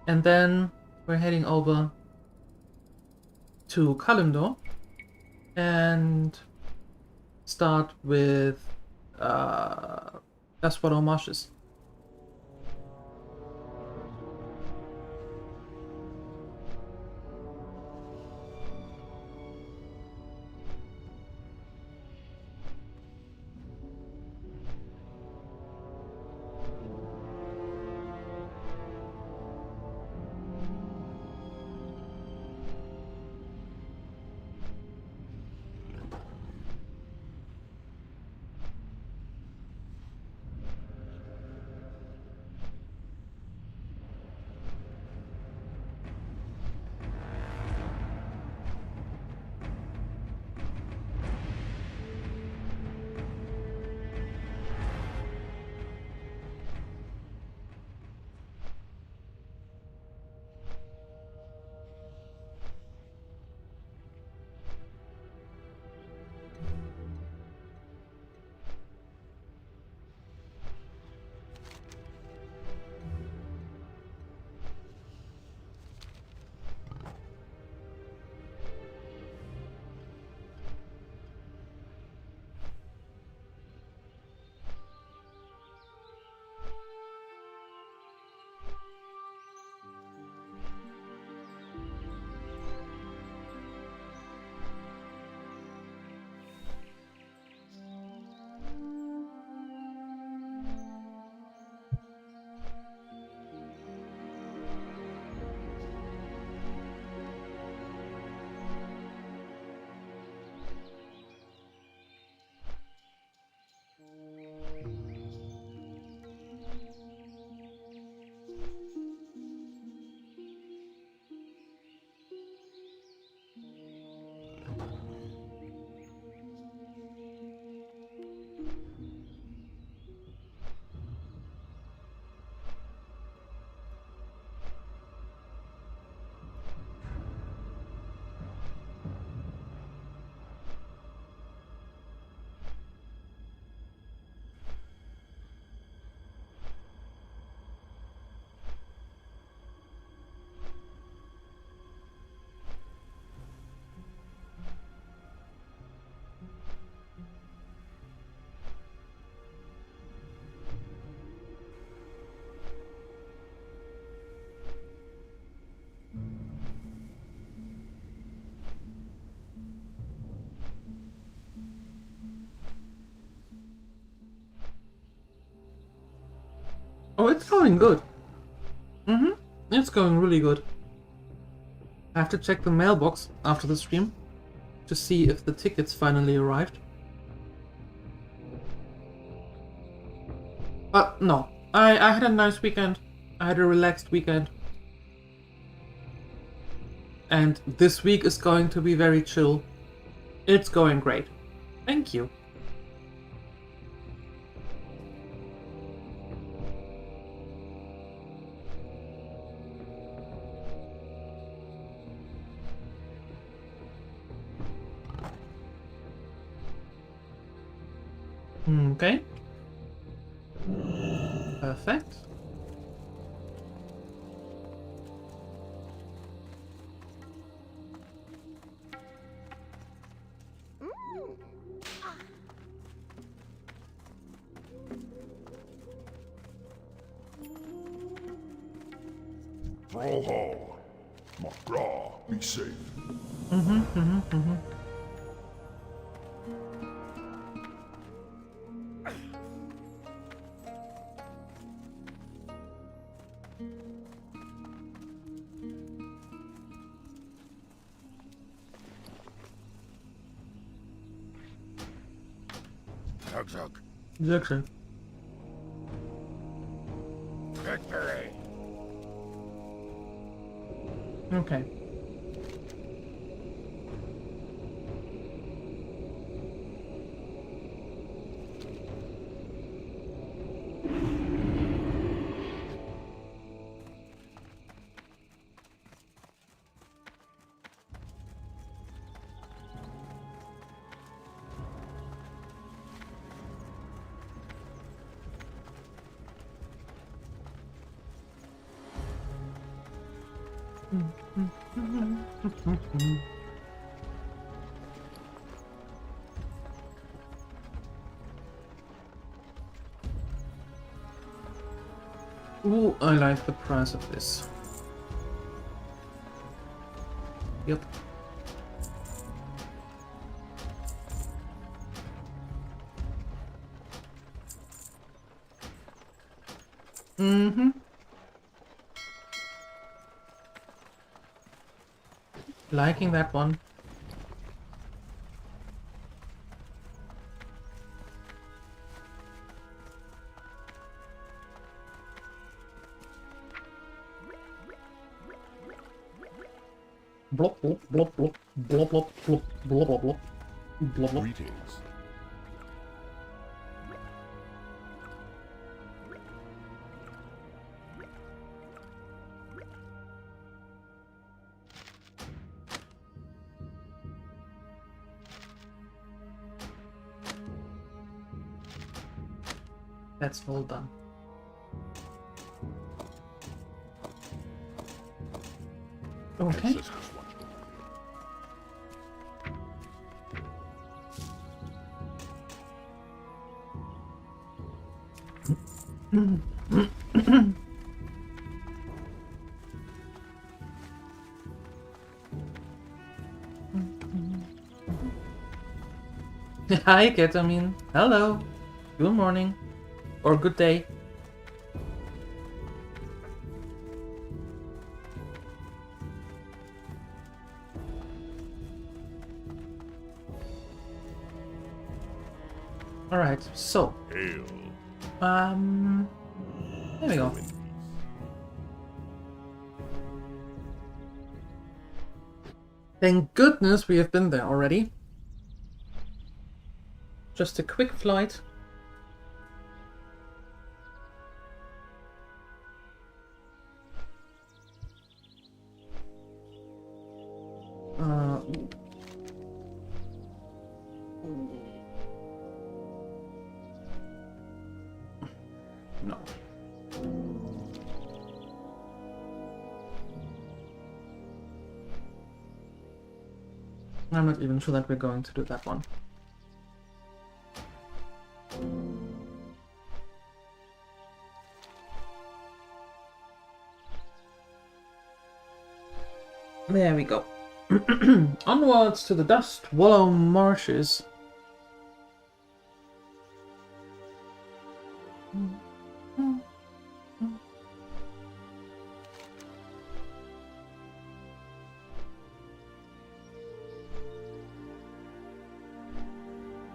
And then we're heading over to Kalimdor and start with Deathwater Marshes. Oh, it's going good. It's going really good. I have to check the mailbox after the stream to see if the tickets finally arrived. But no, I had a nice weekend. I had a relaxed weekend. And this week is going to be very chill. It's going great. Thank you. Okay. Perfect. Brawlhall. My bra, be safe. Zug zug. Jackson. Victory. Okay. Ooh, I like the price of this. Yep. Mm-hmm. Liking that one. Blop, blop, blop, blop, blop, blop, blop, blop, blop, blop, blop, blop. Greetings. That's all done. Okay. Access is what? Hi, ketamine. Hello. Good morning. Or good day. Alright, so. Hail. There we go. Thank goodness we have been there already. Just a quick flight. No. I'm not even sure that we're going to do that one. There we go. Onwards to the Dust Wallow Marshes.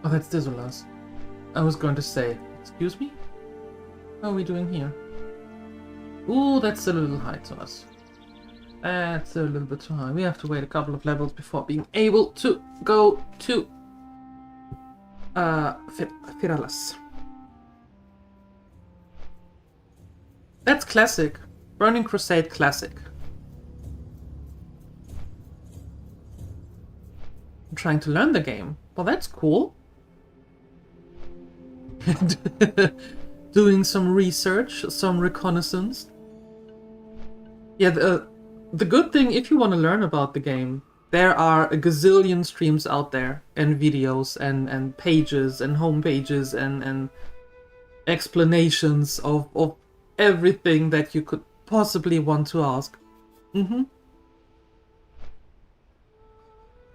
Oh, that's Desolas. I was going to say, excuse me? How are we doing here? Ooh, that's a little high to us. That's a little bit too high. We have to wait a couple of levels before being able to go to Firalas. That's classic. Burning Crusade classic. I'm trying to learn the game. Well, that's cool. Doing some research, some reconnaissance. Yeah, the good thing, if you want to learn about the game, there are a gazillion streams out there, and videos, and pages, and home pages, and explanations of everything that you could possibly want to ask. Mm-hmm.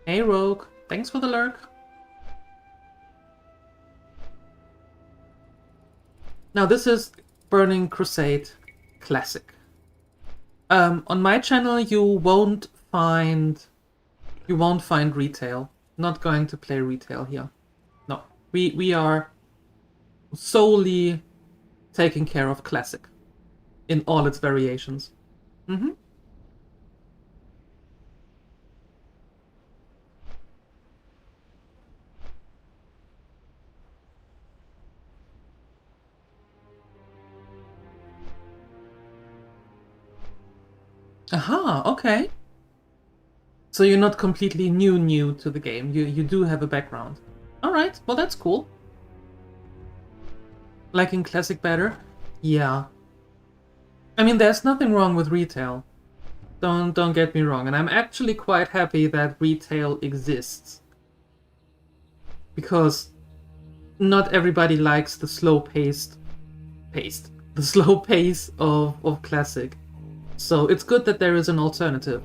Hey, Rogue. Thanks for the lurk. Now, this is Burning Crusade Classic. On my channel, you won't find retail. Not going to play retail here. No, we are solely taking care of classic in all its variations. Mm-hmm. Aha, okay. So you're not completely new to the game. You do have a background. Alright, well that's cool. Liking classic better? Yeah. I mean, there's nothing wrong with retail. Don't get me wrong, and I'm actually quite happy that retail exists. Because not everybody likes the slow pace of classic. So it's good that there is an alternative.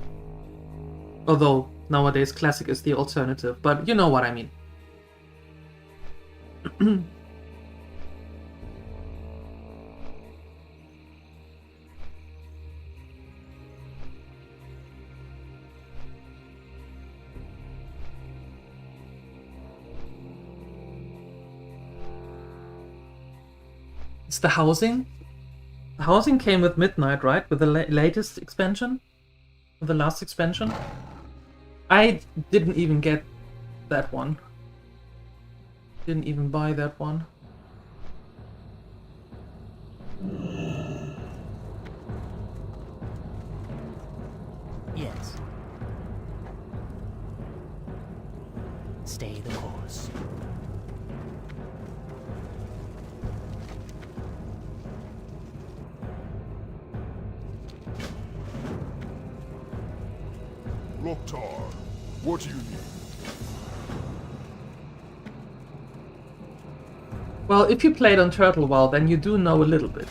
Although nowadays classic is the alternative, but you know what I mean. It's the housing. The housing came with Midnight, right? With the latest expansion? With the last expansion? I didn't even get that one. Didn't even buy that one. Yes. Stay the course. Loktar, what do you need? Well, if you played on Turtle WoW, then you do know a little bit.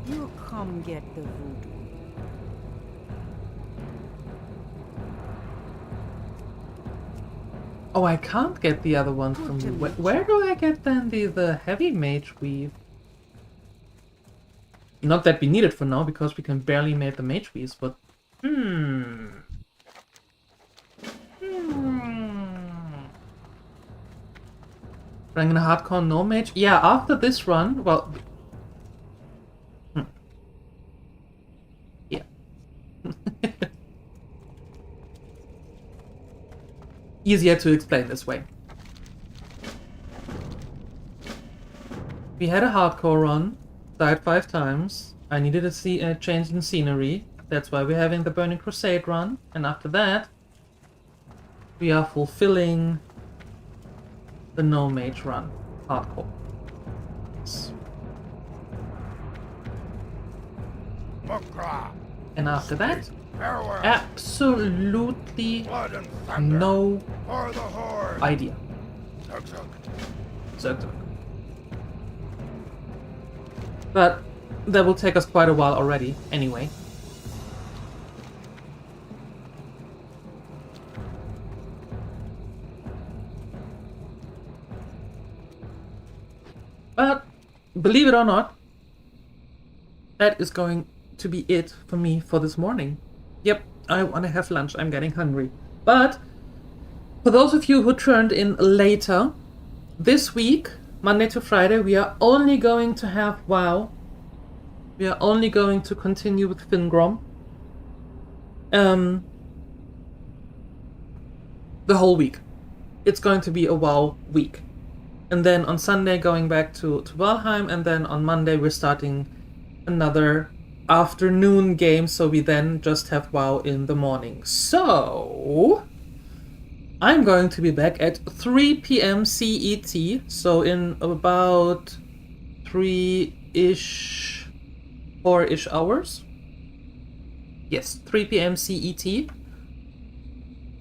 You come get the voodoo. Oh, I can't get the other one from you. Where do I get then the heavy mage weave? Not that we need it for now, because we can barely make the mage weaves, but... Running a hardcore no mage? Yeah, after this run, well... Yeah. Easier to explain this way. We had a hardcore run, died 5 times. I needed a change in scenery. That's why we're having the Burning Crusade run. And after that, we are fulfilling the no mage run, hardcore. Yes. Mukra. And after that, Farewell. absolutely Blood and thunder. no For the horde. idea. Zug zug. Zug zug. But that will take us quite a while already, anyway. But, believe it or not, that is going to be it for me for this morning. Yep, I want to have lunch, I'm getting hungry. But, for those of you who turned in later, this week, Monday to Friday, we are only going to have WoW. We are only going to continue with Fyngrom. The whole week. It's going to be a WoW week. And then on Sunday going back to Valheim, and then on Monday we're starting another afternoon game, so we then just have WoW in the morning. So I'm going to be back at 3 p.m. CET, so in about 3-ish, 4-ish hours. Yes, 3 p.m. CET.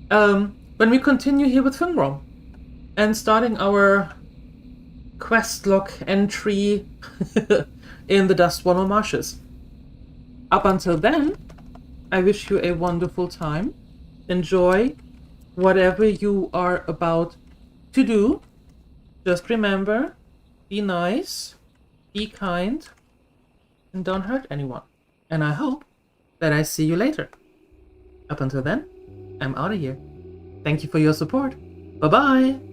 When we continue here with Fyngrom and starting our quest log entry in the Dustwallow Marshes. Up until then, I wish you a wonderful time. Enjoy whatever you are about to do. Just remember, be nice, be kind, and don't hurt anyone. And I hope that I see you later. Up until then, I'm out of here. Thank you for your support. Bye-bye!